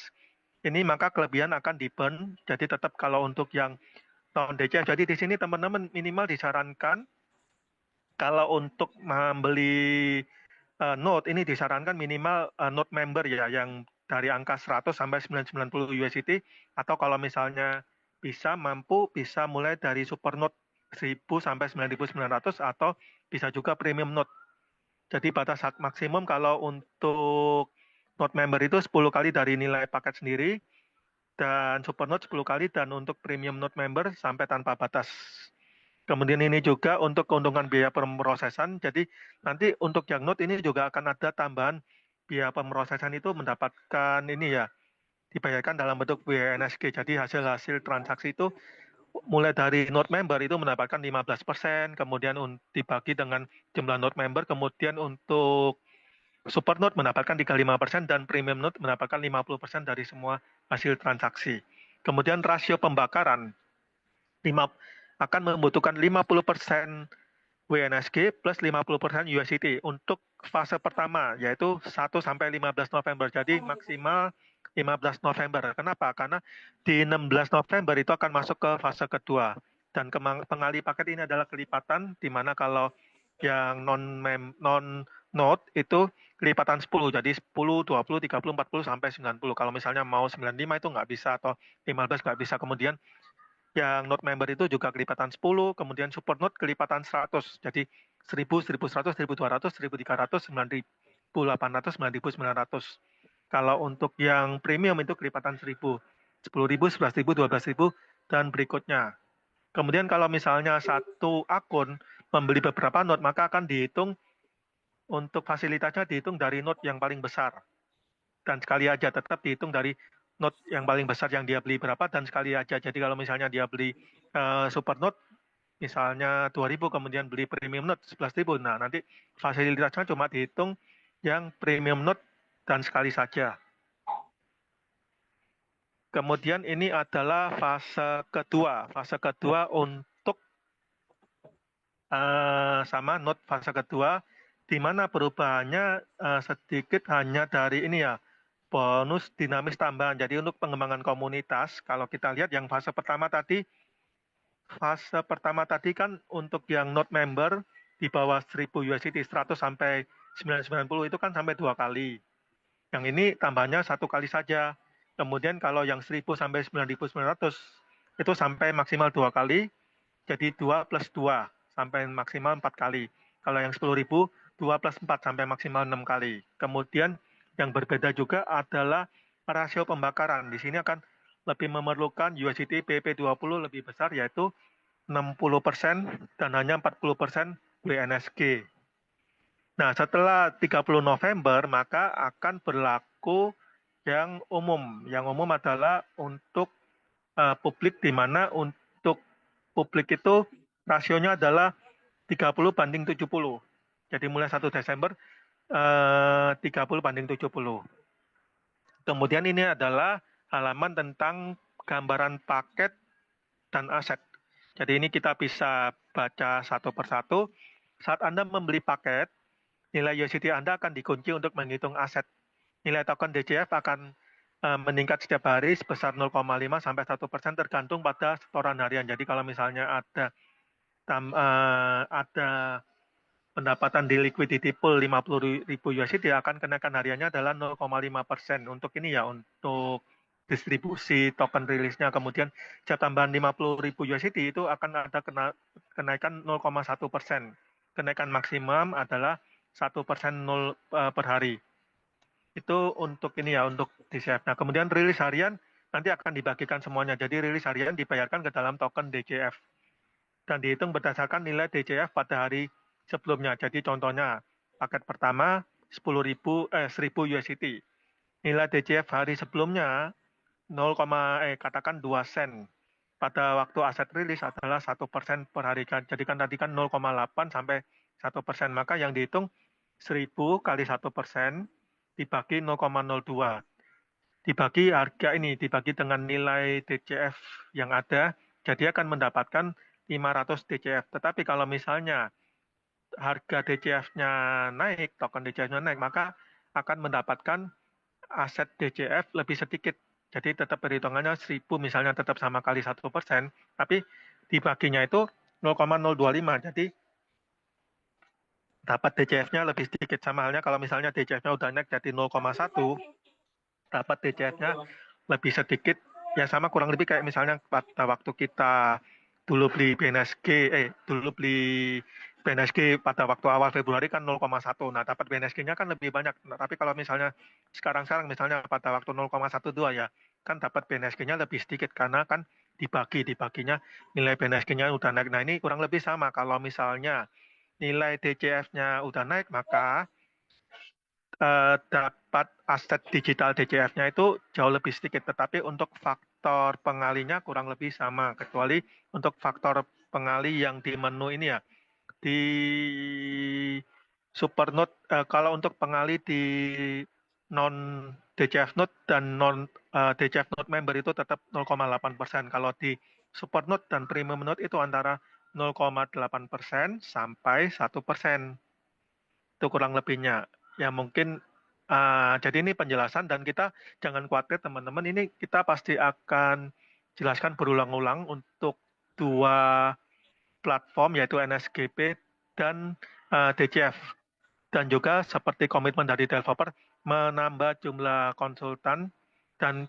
ini maka kelebihan akan di-burn. Jadi tetap kalau untuk yang non DCF. Jadi di sini teman-teman minimal disarankan kalau untuk membeli node ini disarankan minimal node member ya yang dari angka 100 sampai 990 USDT atau kalau misalnya mampu bisa mulai dari super node 1000 sampai 9900 atau bisa juga premium node. Jadi batas hak maksimum kalau untuk node member itu 10 kali dari nilai paket sendiri dan super node 10 kali dan untuk premium node member sampai tanpa batas. Kemudian ini juga untuk keuntungan biaya pemrosesan. Jadi nanti untuk yang node ini juga akan ada tambahan biaya pemrosesan itu mendapatkan ini ya dibayarkan dalam bentuk WNSG. Jadi hasil transaksi itu mulai dari node member itu mendapatkan 15%, kemudian dibagi dengan jumlah node member, kemudian untuk super node mendapatkan 35% dan premium node mendapatkan 50% dari semua hasil transaksi. Kemudian rasio pembakaran akan membutuhkan 50% WNSG plus 50% USDT untuk fase pertama yaitu 1 sampai 15 November. Jadi maksimal 15 November. Kenapa? Karena di 16 November itu akan masuk ke fase kedua. Dan pengali paket ini adalah kelipatan di mana kalau yang non node itu kelipatan 10. Jadi 10, 20, 30, 40 sampai 90. Kalau misalnya mau 95 itu nggak bisa atau 15 nggak bisa. Kemudian yang note member itu juga kelipatan 10, kemudian super note kelipatan 100. Jadi 1000, 1100, 1200, 1300, 9800, 9900. Kalau untuk yang premium itu kelipatan 1000, 10.000, 11.000, 12.000, dan berikutnya. Kemudian kalau misalnya satu akun membeli beberapa note, maka akan dihitung untuk fasilitasnya dihitung dari note yang paling besar. Dan sekali aja tetap dihitung dari note yang paling besar yang dia beli berapa dan sekali aja. Jadi kalau misalnya dia beli super note misalnya 2.000 kemudian beli premium note 11.000, nah nanti fasilitasnya cuma dihitung yang premium note dan sekali saja. Kemudian ini adalah fase kedua. Fase kedua untuk sama note fase kedua, di mana perubahannya sedikit hanya dari ini ya, bonus dinamis tambahan. Jadi untuk pengembangan komunitas, kalau kita lihat yang fase pertama tadi kan untuk yang note member di bawah 1.000 USDT 100 sampai 990 itu kan sampai 2 kali. Yang ini tambahnya 1 kali saja. Kemudian kalau yang 1.000 sampai 9.900 itu sampai maksimal 2 kali, jadi 2 plus 2 sampai maksimal 4 kali. Kalau yang 10.000, 2 plus 4 sampai maksimal 6 kali. Kemudian yang berbeda juga adalah rasio pembakaran. Di sini akan lebih memerlukan USDT PP20 lebih besar, yaitu 60% dan hanya 40% WNSG. Nah, setelah 30 November, maka akan berlaku yang umum. Yang umum adalah untuk publik, di mana untuk publik itu rasionya adalah 30:70. Jadi mulai 1 Desember 30:70. Kemudian ini adalah halaman tentang gambaran paket dan aset. Jadi ini kita bisa baca satu persatu. Saat Anda membeli paket, nilai USDT Anda akan dikunci untuk menghitung aset. Nilai token DCF akan meningkat setiap hari sebesar 0,5 sampai 1% tergantung pada setoran harian. Jadi kalau misalnya ada pendapatan di liquidity pool 50.000 USDT, akan kenaikan hariannya adalah 0,5%. Untuk ini ya, untuk distribusi token rilisnya. Kemudian setiap tambahan 50.000 USDT itu akan ada kenaikan 0,1%. Kenaikan maksimum adalah 1% per hari. Itu untuk ini ya, untuk DCF. Nah, kemudian rilis harian nanti akan dibagikan semuanya. Jadi rilis harian dibayarkan ke dalam token DCF. Dan dihitung berdasarkan nilai DCF pada hari sebelumnya. Jadi contohnya, paket pertama 10.000 USDT. Nilai DCF hari sebelumnya katakan 2 sen. Pada waktu aset rilis adalah 1% per hari. Jadi kan tadi kan 0,8 sampai 1%. Maka yang dihitung 1.000 kali 1% dibagi 0,02. Dibagi harga ini, dibagi dengan nilai DCF yang ada, jadi akan mendapatkan 500 DCF. Tetapi kalau misalnya harga DCF-nya naik, token DCF-nya naik, maka akan mendapatkan aset DCF lebih sedikit. Jadi tetap perhitungannya 1.000 misalnya tetap sama kali 1%, tapi dibaginya itu 0,025. Jadi dapat DCF-nya lebih sedikit. Sama halnya kalau misalnya DCF-nya udah naik jadi 0,1, dapat DCF-nya lebih sedikit. Ya sama kurang lebih kayak misalnya pada waktu kita dulu beli BNSG pada waktu awal Februari kan 0,1. Nah, dapat BNSG-nya kan lebih banyak. Nah, tapi kalau misalnya sekarang misalnya pada waktu 0,12 ya, kan dapat BNSG-nya lebih sedikit karena kan dibaginya nilai BNSG-nya udah naik. Nah, ini kurang lebih sama. Kalau misalnya nilai DCF-nya udah naik, maka dapat aset digital DCF-nya itu jauh lebih sedikit, tetapi untuk faktor pengalinya kurang lebih sama, kecuali untuk faktor pengali yang di menu ini ya, di super note. Kalau untuk pengali di non DCF note dan non DCF note member itu tetap 0,8%. Kalau di super note dan premium note itu antara 0,8% sampai 1%. Itu kurang lebihnya. Ya mungkin jadi ini penjelasan, dan kita jangan khawatir teman-teman, ini kita pasti akan jelaskan berulang-ulang untuk dua platform yaitu NSGP dan DCF. Dan juga seperti komitmen dari developer menambah jumlah konsultan dan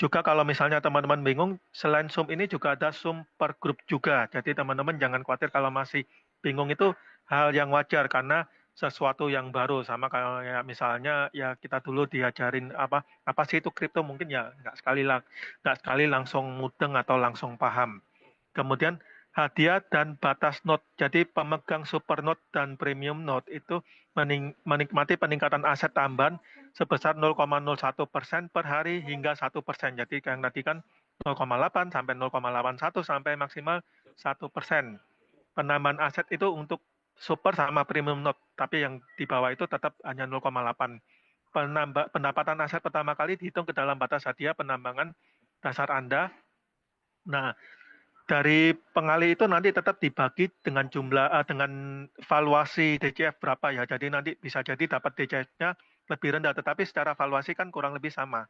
juga kalau misalnya teman-teman bingung, selain Zoom ini juga ada Zoom per grup juga. Jadi teman-teman jangan khawatir kalau masih bingung, itu hal yang wajar karena sesuatu yang baru. Sama kayak misalnya ya kita dulu diajarin apa sih itu kripto, mungkin ya nggak sekali langsung mudeng atau langsung paham. Kemudian hadiah dan batas note. Jadi pemegang super note dan premium note itu menikmati peningkatan aset tambahan sebesar 0,01% per hari hingga 1%. Jadi yang tadi kan 0,8 sampai 0,81 sampai maksimal 1%. Penambahan aset itu untuk super sama premium note, tapi yang di bawah itu tetap hanya 0,8. Pendapatan aset pertama kali dihitung ke dalam batas hadiah penambangan dasar Anda. Nah, dari pengali itu nanti tetap dibagi dengan dengan valuasi DCF berapa ya. Jadi nanti bisa jadi dapat DCF-nya lebih rendah, tetapi secara valuasi kan kurang lebih sama.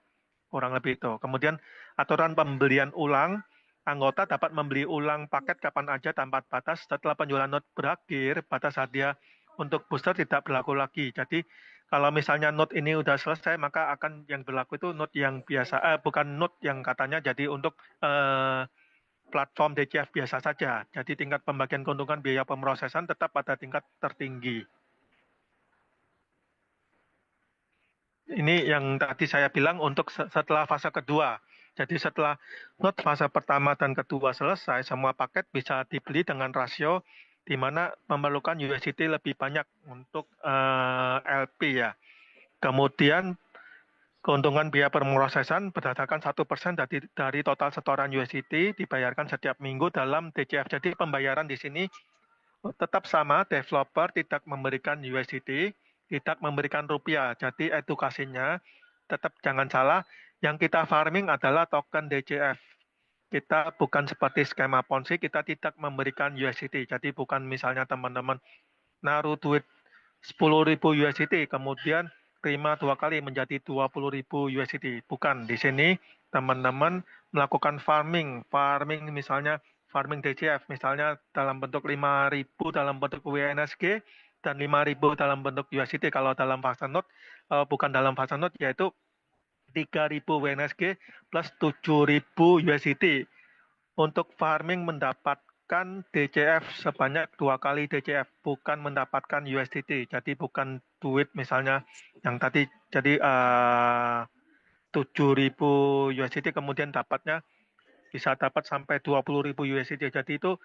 Kurang lebih itu. Kemudian aturan pembelian ulang, anggota dapat membeli ulang paket kapan aja tanpa batas. Setelah penjualan note berakhir, batas hadiah untuk booster tidak berlaku lagi. Jadi kalau misalnya note ini udah selesai, maka akan yang berlaku itu note yang biasa, bukan note yang katanya jadi untuk platform DCF biasa saja. Jadi tingkat pembagian keuntungan biaya pemrosesan tetap pada tingkat tertinggi. Ini yang tadi saya bilang untuk setelah fase kedua. Jadi setelah note fase pertama dan kedua selesai, semua paket bisa dibeli dengan rasio di mana memerlukan USDT lebih banyak untuk LP ya. Kemudian keuntungan biaya pemrosesan berdasarkan 1% dari total setoran USDT dibayarkan setiap minggu dalam DCF. Jadi pembayaran di sini tetap sama, developer tidak memberikan USDT, tidak memberikan rupiah. Jadi edukasinya tetap jangan salah, yang kita farming adalah token DCF. Kita bukan seperti skema Ponzi, kita tidak memberikan USDT. Jadi bukan misalnya teman-teman naruh duit 10.000 USDT, kemudian terima 2 kali menjadi 20.000 USDT. Bukan, di sini teman-teman melakukan farming misalnya farming DCF, misalnya dalam bentuk 5.000 dalam bentuk WNSG dan 5.000 dalam bentuk USDT. Kalau dalam fase note, bukan dalam fase note, yaitu 3.000 WNSG plus 7.000 USDT. Untuk farming mendapatkan DCF sebanyak 2 kali DCF, bukan mendapatkan USDT. Jadi bukan duit misalnya yang tadi jadi 7.000 USDT kemudian dapatnya bisa dapat sampai 20.000 USDT. Jadi itu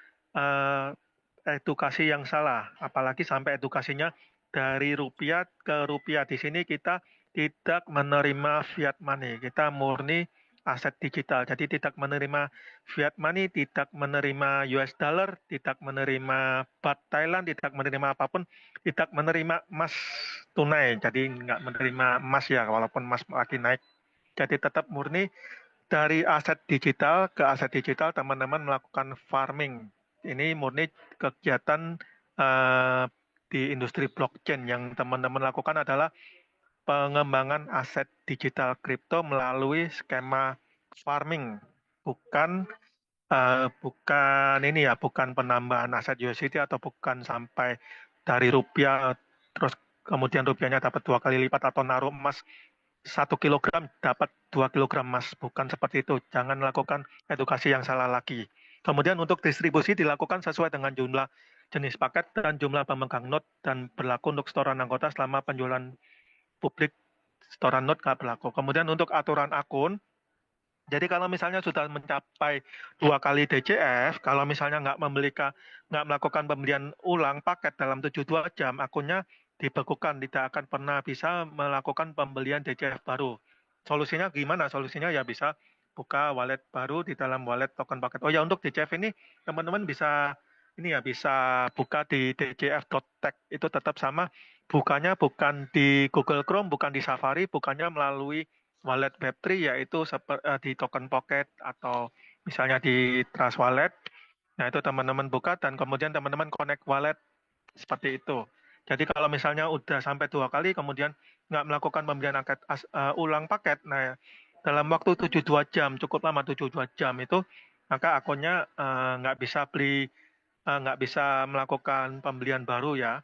edukasi yang salah. Apalagi sampai edukasinya dari rupiah ke rupiah. Di sini kita tidak menerima fiat money. Kita murni aset digital. Jadi tidak menerima fiat money, tidak menerima US dollar, tidak menerima baht Thailand, tidak menerima apapun, tidak menerima emas tunai. Jadi nggak menerima emas ya, walaupun emas lagi naik. Jadi tetap murni dari aset digital ke aset digital, teman-teman melakukan farming. Ini murni kegiatan di industri blockchain. Yang teman-teman lakukan adalah pengembangan aset digital kripto melalui skema farming, bukan bukan penambahan aset USDT atau bukan sampai dari rupiah terus kemudian rupiahnya dapat 2 kali lipat atau naruh emas 1 kilogram dapat 2 kilogram emas, bukan seperti itu. Jangan lakukan edukasi yang salah lagi. Kemudian untuk distribusi dilakukan sesuai dengan jumlah jenis paket dan jumlah pemegang note dan berlaku untuk setoran anggota selama penjualan publik. Setoran note nggak berlaku. Kemudian untuk aturan akun, jadi kalau misalnya sudah mencapai 2 kali DCF, kalau misalnya nggak melakukan pembelian ulang paket dalam 72 jam, akunnya dibekukan, tidak akan pernah bisa melakukan pembelian DCF baru. Solusinya gimana? Solusinya ya bisa buka wallet baru di dalam wallet token paket. Oh ya, untuk DCF ini teman-teman bisa buka di dcf.tech, itu tetap sama. Bukanya bukan di Google Chrome, bukan di Safari, bukannya melalui wallet Web3, yaitu di Token Pocket atau misalnya di Trust Wallet. Nah, itu teman-teman buka dan kemudian teman-teman connect wallet seperti itu. Jadi kalau misalnya udah sampai 2 kali, kemudian nggak melakukan pembelian ulang paket, nah dalam waktu 72 jam, cukup lama 72 jam itu, maka akunnya nggak bisa melakukan pembelian baru ya,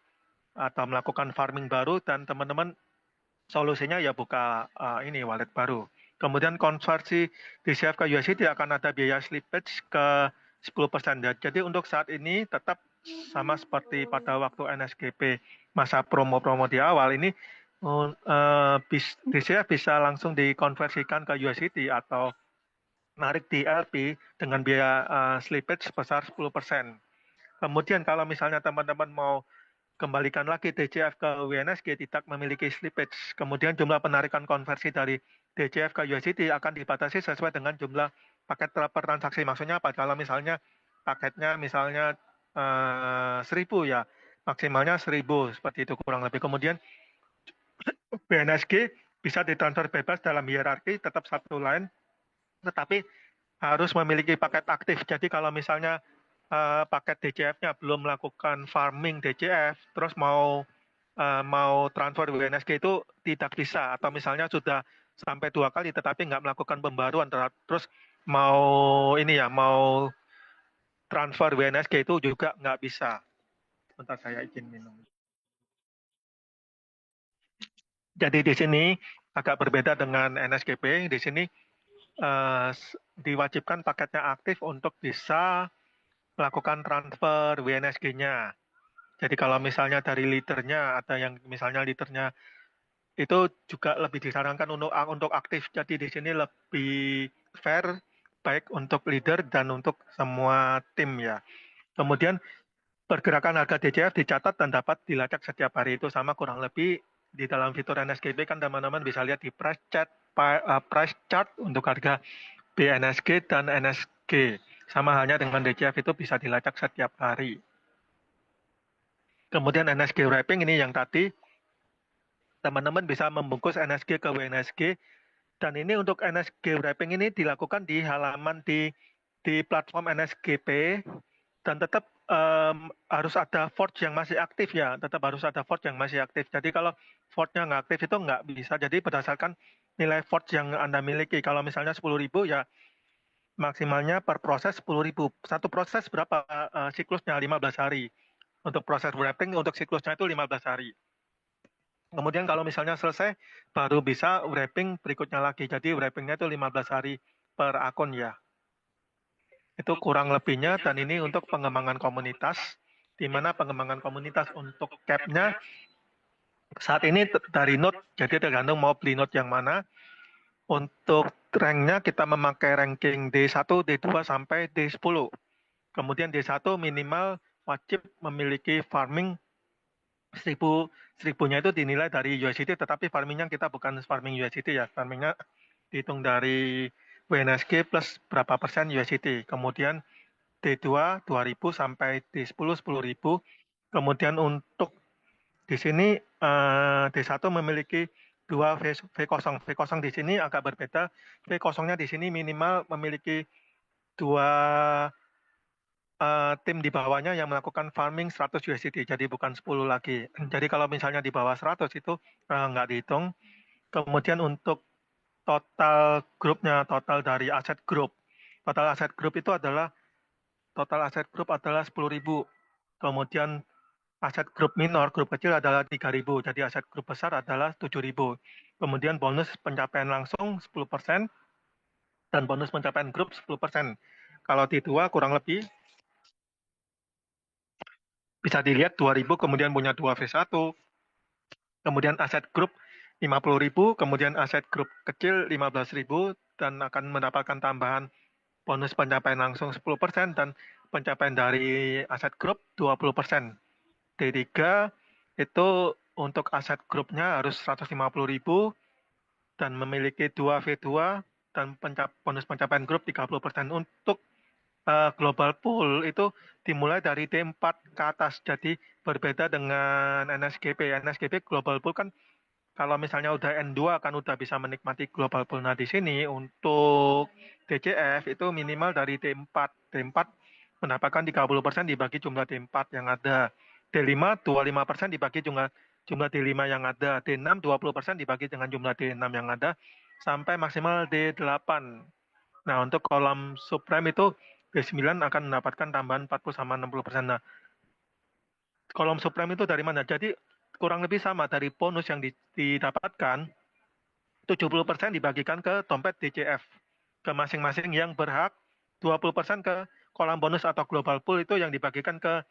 atau melakukan farming baru, dan teman-teman solusinya ya buka wallet baru. Kemudian konversi DCF ke USD akan ada biaya slippage ke 10%. Jadi untuk saat ini tetap sama seperti pada waktu NSGP masa promo-promo di awal ini, DCF bisa langsung dikonversikan ke USD atau narik di LP dengan biaya slippage sebesar 10%. Kemudian kalau misalnya teman-teman mau kembalikan lagi DCF ke WNSG tidak memiliki slippage, kemudian jumlah penarikan konversi dari DCF ke USD akan dibatasi sesuai dengan jumlah paket per transaksi. Maksudnya apa? Kalau misalnya paketnya misalnya 1000 ya, maksimalnya 1000 seperti itu kurang lebih. Kemudian WNSG bisa ditransfer bebas dalam hierarki, tetap satu line, tetapi harus memiliki paket aktif. Jadi kalau misalnya paket DCF-nya belum melakukan farming DCF, terus mau transfer WNSG itu tidak bisa, atau misalnya sudah sampai 2 kali tetapi nggak melakukan pembaruan, terus mau transfer WNSG itu juga nggak bisa. Bentar, saya izin minum. Jadi di sini agak berbeda dengan NSGP. Di sini diwajibkan paketnya aktif untuk bisa melakukan transfer WNSG-nya. Jadi kalau misalnya dari leadernya ada yang misalnya leadernya itu juga lebih disarankan untuk aktif. Jadi di sini lebih fair baik untuk leader dan untuk semua tim ya. Kemudian pergerakan harga DCF dicatat dan dapat dilacak setiap hari, itu sama kurang lebih di dalam fitur NSGB kan teman-teman bisa lihat di price chart untuk harga BNSG dan NSG. Sama halnya dengan DCF itu bisa dilacak setiap hari. Kemudian NSG wrapping ini yang tadi teman-teman bisa membungkus NSG ke WNSG, dan ini untuk NSG wrapping ini dilakukan di halaman di platform NSGP, dan tetap harus ada forge yang masih aktif ya, tetap harus ada forge yang masih aktif. Jadi kalau forge-nya nggak aktif itu nggak bisa. Jadi berdasarkan nilai forge yang Anda miliki. Kalau misalnya 10.000 ya maksimalnya per proses 10.000. Satu proses berapa siklusnya? 15 hari. Untuk proses wrapping untuk siklusnya itu 15 hari. Kemudian kalau misalnya selesai baru bisa wrapping berikutnya lagi. Jadi wrappingnya itu 15 hari per akun ya. Itu kurang lebihnya, dan ini untuk pengembangan komunitas, di mana pengembangan komunitas untuk cap-nya saat ini dari node, jadi tergantung mau beli node yang mana. Untuk rank-nya kita memakai ranking D1, D2 sampai D10. Kemudian D1 minimal wajib memiliki farming 1000-nya itu dinilai dari USDT, tetapi farmingnya kita bukan farming USDT ya, farmingnya dihitung dari WNSG plus berapa persen USDT. Kemudian D2 2000 sampai D10 10.000. Kemudian untuk di sini D1 memiliki 2 V0. V0 di sini agak berbeda. V0-nya di sini minimal memiliki 2 tim di bawahnya yang melakukan farming 100 USDT, jadi bukan 10 lagi. Jadi kalau misalnya di bawah 100 itu nggak dihitung. Kemudian untuk total grupnya, total dari aset grup. Total aset grup itu adalah total aset grup adalah 10.000. Kemudian aset grup minor, grup kecil adalah 3.000. Jadi aset grup besar adalah 7.000. Kemudian bonus pencapaian langsung 10% dan bonus pencapaian grup 10%. Kalau T2 kurang lebih bisa dilihat 2.000, kemudian punya 2V1, kemudian aset grup 50.000, kemudian aset grup kecil 15.000, dan akan mendapatkan tambahan bonus pencapaian langsung 10% dan pencapaian dari aset grup 20%. D3 itu untuk aset grupnya harus 150.000 dan memiliki 2V2 dan bonus pencapaian grup 30%. Untuk global pool itu dimulai dari D4 ke atas, jadi berbeda dengan NSGP. NSGP global pool kan kalau misalnya udah N2 kan udah bisa menikmati global pool. Nah di sini untuk DCF itu minimal dari D4. D4 mendapatkan 30% dibagi jumlah D4 yang ada. D5 25% dibagi jumlah D5 yang ada. D6 20% dibagi dengan jumlah D6 yang ada sampai maksimal D8. Nah untuk kolom subprime itu D9 akan mendapatkan tambahan 40 sama 60%. Nah, kolom subprime itu dari mana? Jadi kurang lebih sama dari bonus yang didapatkan, itu 70% dibagikan ke dompet DCF, ke masing-masing yang berhak, 20% ke kolam bonus atau global pool itu yang dibagikan ke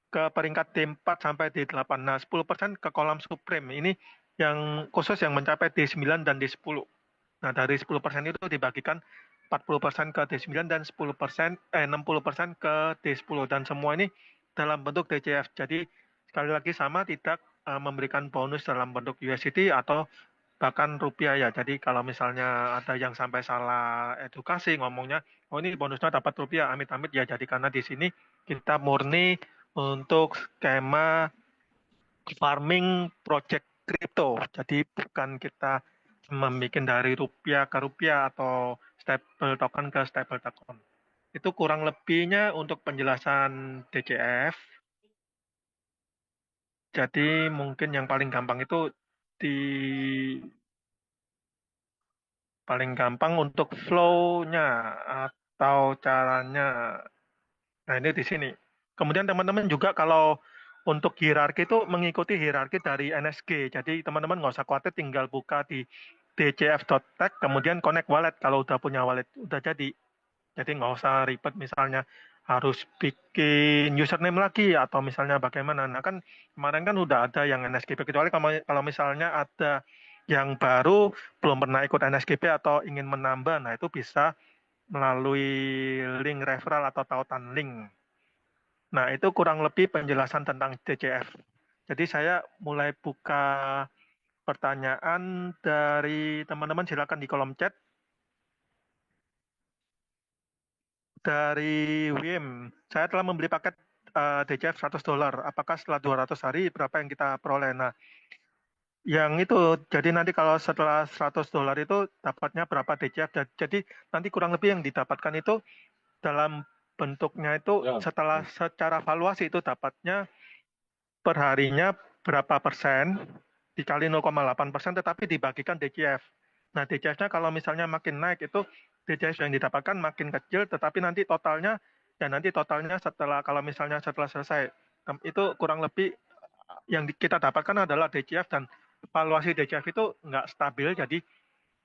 peringkat D4 sampai D8. Nah, 10% ke kolam supreme. Ini yang khusus yang mencapai D9 dan D10. Nah, dari 10% itu dibagikan 40% ke D9 dan 60% ke D10. Dan semua ini dalam bentuk DCF. Jadi, sekali lagi sama, tidak memberikan bonus dalam bentuk USDT atau bahkan rupiah ya. Jadi kalau misalnya ada yang sampai salah edukasi ngomongnya, oh ini bonusnya dapat rupiah, amit-amit ya. Jadi karena di sini kita murni untuk skema farming project crypto. Jadi bukan kita membuat dari rupiah ke rupiah atau stable token ke stable token. Itu kurang lebihnya untuk penjelasan DCF. Jadi mungkin yang paling gampang itu paling gampang untuk flow-nya atau caranya. Nah, ini di sini. Kemudian teman-teman juga kalau untuk hierarki itu mengikuti hierarki dari NSG. Jadi teman-teman nggak usah khawatir, tinggal buka di dcf.tech, kemudian connect wallet kalau udah punya wallet, udah jadi. Jadi nggak usah ribet misalnya harus bikin username lagi atau misalnya bagaimana. Nah kan kemarin kan udah ada yang NSGP, kecuali kalau misalnya ada yang baru belum pernah ikut NSGP atau ingin menambah, nah itu bisa melalui link referral atau tautan link. Nah itu kurang lebih penjelasan tentang DCF. Jadi saya mulai buka pertanyaan dari teman-teman, silakan di kolom chat. Dari Wim, saya telah membeli paket DCF $100. Apakah setelah 200 hari berapa yang kita peroleh? Nah, yang itu, jadi nanti kalau setelah $100 itu dapatnya berapa DCF. Jadi nanti kurang lebih yang didapatkan itu dalam bentuknya itu setelah secara valuasi itu dapatnya per harinya berapa persen dikali 0,8%, tetapi dibagikan DCF. Nah, DCF-nya kalau misalnya makin naik itu DCF yang didapatkan makin kecil, tetapi nanti totalnya setelah kalau misalnya setelah selesai itu kurang lebih yang kita dapatkan adalah DCF, dan valuasi DCF itu nggak stabil, jadi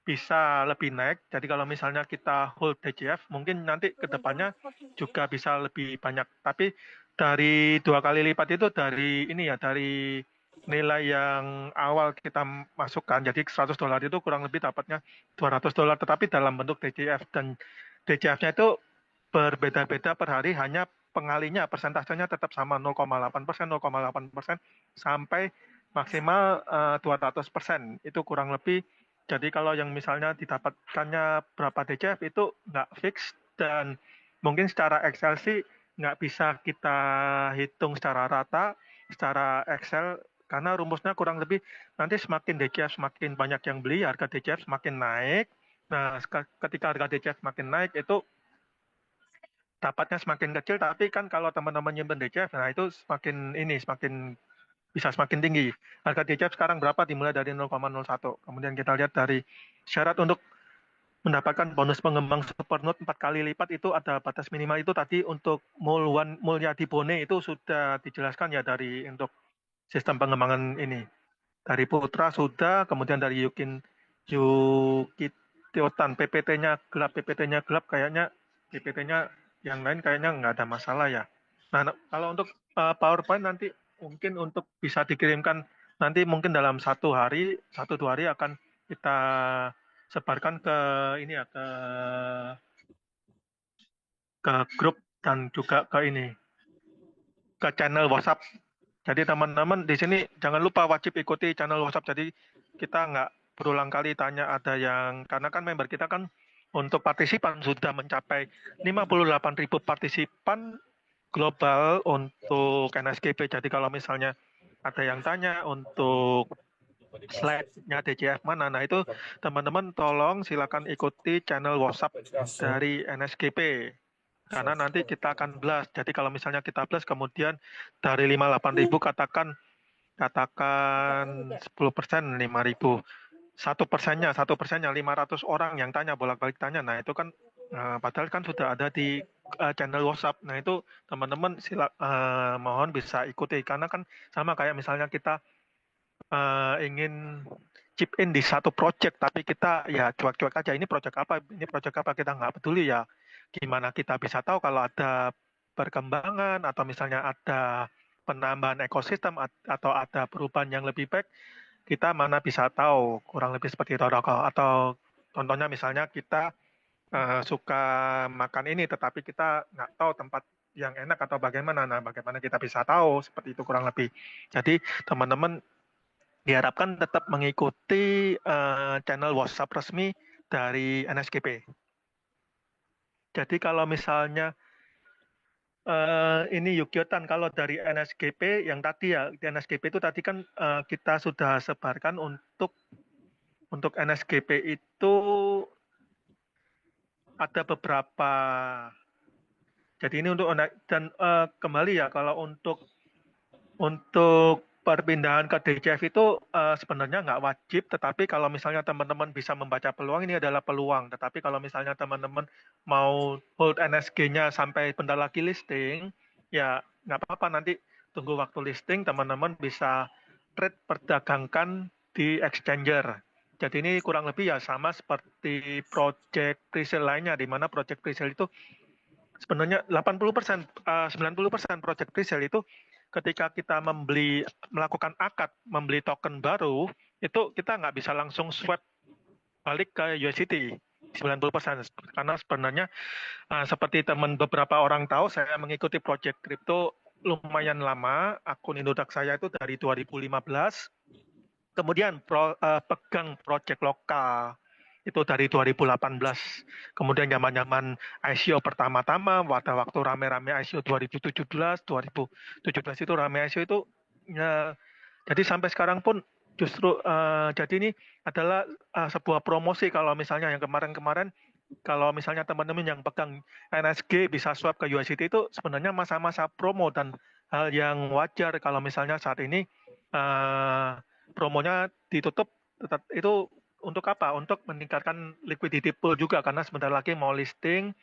bisa lebih naik. Jadi kalau misalnya kita hold DCF, mungkin nanti ke depannya juga bisa lebih banyak. Tapi dari 2 kali lipat itu dari ini ya, dari nilai yang awal kita masukkan. Jadi $100 itu kurang lebih dapatnya $200, tetapi dalam bentuk DCF. Dan DCF-nya itu berbeda-beda per hari, hanya pengalinya persentasenya tetap sama 0,8%, 0,8% sampai maksimal 200%. Itu kurang lebih. Jadi kalau yang misalnya didapatkannya berapa DCF itu nggak fix, dan mungkin secara Excel sih nggak bisa kita hitung secara rata, secara Excel, karena rumusnya kurang lebih nanti semakin DCF semakin banyak yang beli, harga DCF semakin naik. Nah, ketika harga DCF semakin naik itu dapatnya semakin kecil, tapi kan kalau teman-teman nyimpen DCF, nah itu semakin bisa semakin tinggi. Harga DCF sekarang berapa? Dimulai dari 0,01. Kemudian kita lihat dari syarat untuk mendapatkan bonus pengembang Supernode 4 kali lipat itu ada batas minimal. Itu tadi untuk Mulyadi Bone itu sudah dijelaskan ya dari untuk sistem pengembangan ini. Dari Putra sudah, kemudian dari Yukiteotan PPT-nya gelap kayaknya PPT-nya yang lain kayaknya nggak ada masalah ya. Nah, kalau untuk PowerPoint nanti mungkin untuk bisa dikirimkan nanti mungkin dalam 1-2 hari akan kita sebarkan ke ini ya, ke grup dan juga ke channel WhatsApp. Jadi teman-teman di sini jangan lupa wajib ikuti channel WhatsApp. Jadi kita nggak berulang kali tanya ada yang, karena kan member kita kan untuk partisipan sudah mencapai 58.000 partisipan global untuk NSGP. Jadi kalau misalnya ada yang tanya untuk slide-nya DCF mana, nah itu teman-teman tolong silakan ikuti channel WhatsApp dari NSGP. Karena nanti kita akan blast. Jadi kalau misalnya kita blast kemudian dari 58.000 katakan 10%, 5.000. 1%nya 500 orang yang tanya, bolak-balik tanya. Nah itu kan padahal kan sudah ada di channel WhatsApp. Nah itu teman-teman mohon bisa ikuti, karena kan sama kayak misalnya kita ingin chip in di satu project, tapi kita ya cuek-cuek aja, ini project apa, kita nggak peduli ya. Gimana kita bisa tahu kalau ada perkembangan atau misalnya ada penambahan ekosistem atau ada perubahan yang lebih baik, kita mana bisa tahu, kurang lebih seperti itu. Atau contohnya misalnya kita suka makan ini, tetapi kita nggak tahu tempat yang enak atau bagaimana. Nah, bagaimana kita bisa tahu seperti itu kurang lebih. Jadi teman-teman diharapkan tetap mengikuti channel WhatsApp resmi dari NSGP. Jadi kalau misalnya ini Yukiotan, kalau dari NSGP yang tadi ya, di NSGP itu tadi kan kita sudah sebarkan untuk NSGP itu ada beberapa. Jadi ini untuk dan kembali ya, kalau untuk perpindahan ke DCF itu sebenarnya nggak wajib, tetapi kalau misalnya teman-teman bisa membaca peluang, ini adalah peluang. Tetapi kalau misalnya teman-teman mau hold NSG-nya sampai bentar lagi listing, ya nggak apa-apa, nanti tunggu waktu listing, teman-teman bisa trade perdagangkan di exchanger. Jadi ini kurang lebih ya sama seperti project presale lainnya, di mana project presale itu sebenarnya 80%, 90% project presale itu ketika kita melakukan akad, membeli token baru, itu kita nggak bisa langsung swap balik ke USDT 90%. Karena sebenarnya seperti beberapa orang tahu, saya mengikuti project crypto lumayan lama, akun Indodax saya itu dari 2015, kemudian pegang project lokal itu dari 2018, kemudian zaman-zaman ICO pertama-tama, waktu rame-rame ICO 2017 itu rame ICO itu, ya, jadi sampai sekarang pun justru jadi ini adalah sebuah promosi. Kalau misalnya yang kemarin-kemarin, kalau misalnya teman-teman yang pegang NSG bisa swap ke USDT, itu sebenarnya masa-masa promo dan hal yang wajar. Kalau misalnya saat ini promonya ditutup, itu untuk apa? Untuk meningkatkan liquidity pool juga, karena sebentar lagi mau listing,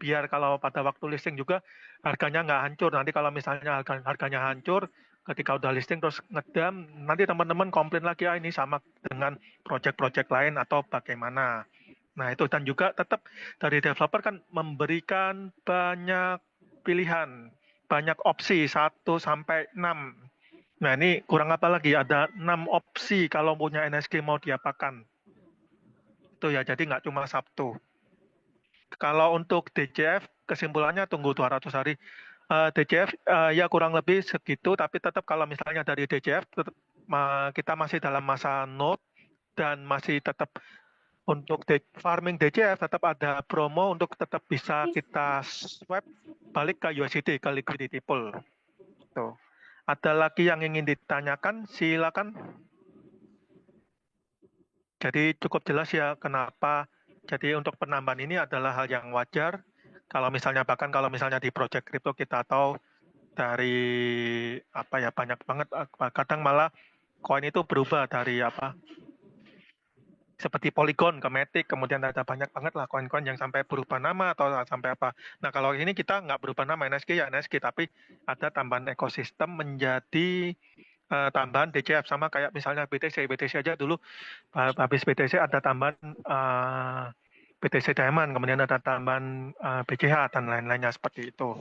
biar kalau pada waktu listing juga harganya nggak hancur. Nanti kalau misalnya harganya hancur ketika udah listing terus ngedam, nanti teman-teman komplain lagi, ini sama dengan project-project lain atau bagaimana. Nah itu, dan juga tetap dari developer kan memberikan banyak pilihan, banyak opsi 1 sampai 6. Nah ini kurang apa lagi, ada 6 opsi kalau punya NSG mau diapakan. Itu ya, jadi nggak cuma Sabtu. Kalau untuk DCF, kesimpulannya tunggu 200 hari. DCF ya kurang lebih segitu, tapi tetap kalau misalnya dari DCF, kita masih dalam masa node, dan masih tetap untuk farming DCF tetap ada promo untuk tetap bisa kita swap balik ke USDT, ke liquidity pool. Tuh. Ada lagi yang ingin ditanyakan, silakan. Jadi cukup jelas ya kenapa. Jadi untuk penambahan ini adalah hal yang wajar. Kalau misalnya di project crypto kita tahu dari banyak banget, kadang malah koin itu berubah dari seperti Polygon ke Matic, kemudian ada banyak banget lah koin-koin yang sampai berubah nama atau sampai apa. Nah kalau ini kita nggak berubah nama, NSG ya NSG, tapi ada tambahan ekosistem menjadi tambahan DCF, sama kayak misalnya BTC aja dulu, habis BTC ada tambahan BTC Diamond, kemudian ada tambahan BCH dan lain-lainnya seperti itu.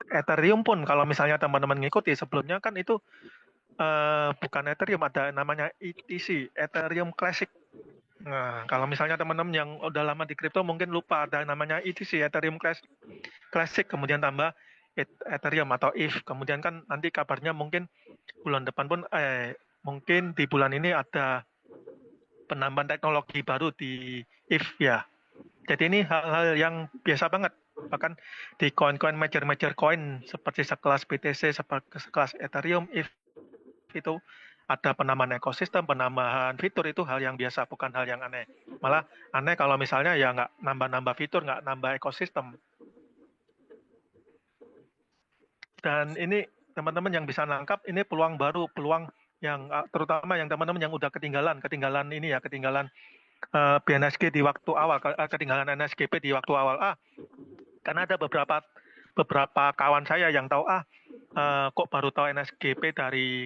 Ethereum pun kalau misalnya teman-teman ngikuti sebelumnya kan itu bukan Ethereum, ada namanya ETC, Ethereum Classic. Nah, kalau misalnya teman-teman yang udah lama di kripto mungkin lupa, ada namanya ETC, Ethereum Classic, kemudian tambah Ethereum atau ETH. Kemudian kan nanti kabarnya mungkin bulan depan pun, mungkin di bulan ini ada penambahan teknologi baru di ETH ya. Jadi ini hal-hal yang biasa banget. Bahkan di koin-koin major coin seperti sekelas BTC, sekelas Ethereum, ETH itu ada penambahan ekosistem, penambahan fitur, itu hal yang biasa, bukan hal yang aneh. Malah aneh kalau misalnya ya nggak nambah-nambah fitur, nggak nambah ekosistem. Dan ini teman-teman yang bisa nangkap, ini peluang baru, peluang yang terutama yang teman-teman yang udah ketinggalan BNSG di waktu awal, ketinggalan NSGP di waktu awal. Karena ada beberapa kawan saya yang tahu, kok baru tahu NSGP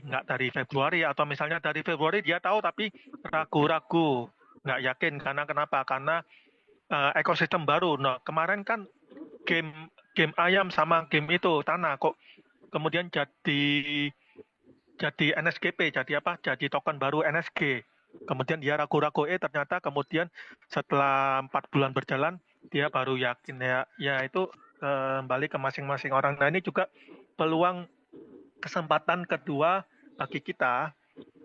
nggak dari Februari, atau misalnya dari Februari dia tahu tapi ragu-ragu, nggak yakin karena kenapa? Karena ekosistem baru. Nah, kemarin kan game game ayam sama game itu tanah kok kemudian jadi NSGP, jadi apa? Jadi token baru NSG. Kemudian dia ragu-ragu, ternyata kemudian setelah 4 bulan berjalan dia baru yakin ya itu kembali ke masing-masing orang. Nah ini juga peluang kesempatan kedua bagi kita.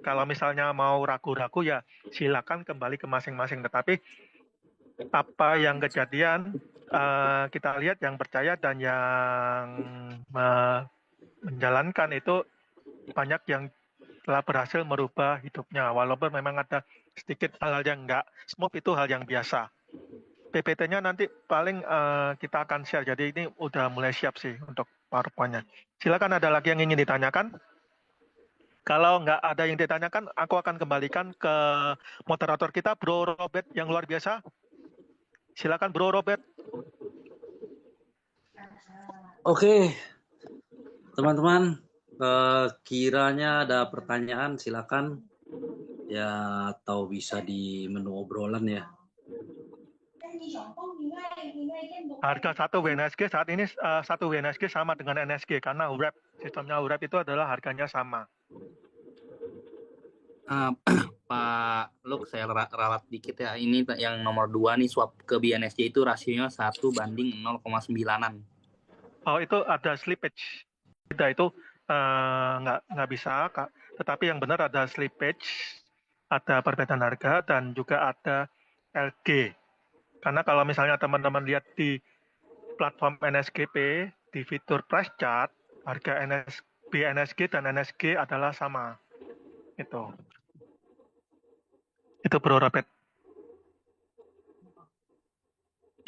Kalau misalnya mau ragu-ragu ya silakan kembali ke masing-masing. Tetapi apa yang kejadian kita lihat yang percaya dan yang menjalankan itu banyak yang telah berhasil merubah hidupnya. Walaupun memang ada sedikit hal-hal yang nggak smooth, itu hal yang biasa. PPT-nya nanti paling kita akan share. Jadi ini udah mulai siap sih untuk PowerPoint-nya. Silakan, ada lagi yang ingin ditanyakan? Kalau nggak ada yang ditanyakan, aku akan kembalikan ke moderator kita, Bro Robert yang luar biasa. Silakan Bro Robert. Oke, teman-teman, kiranya ada pertanyaan silakan ya, atau bisa di menu obrolan ya. Harga satu WNSG saat ini satu WNSG sama dengan NSG karena wrap, sistemnya wrap itu adalah harganya sama. Pak Luk, saya ralat dikit ya. Ini yang nomor 2 nih, swap ke BNSJ itu rasionya 1:0,9. Oh, itu ada slippage. Tidak, itu nggak bisa, Kak. Tetapi yang benar ada slippage, ada perbedaan harga, dan juga ada LG. Karena kalau misalnya teman-teman lihat di platform NSGP, di fitur price chart, harga BNSG dan NSG adalah sama. Itu Bro Robert.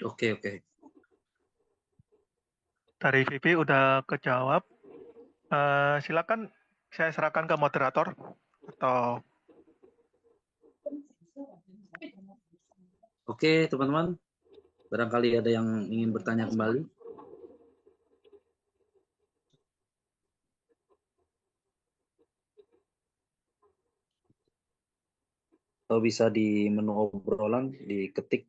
Oke. Dari VP udah kejawab. Silakan saya serahkan ke moderator atau. Oke, teman-teman. Barangkali ada yang ingin bertanya kembali. Atau bisa di menu obrolan diketik.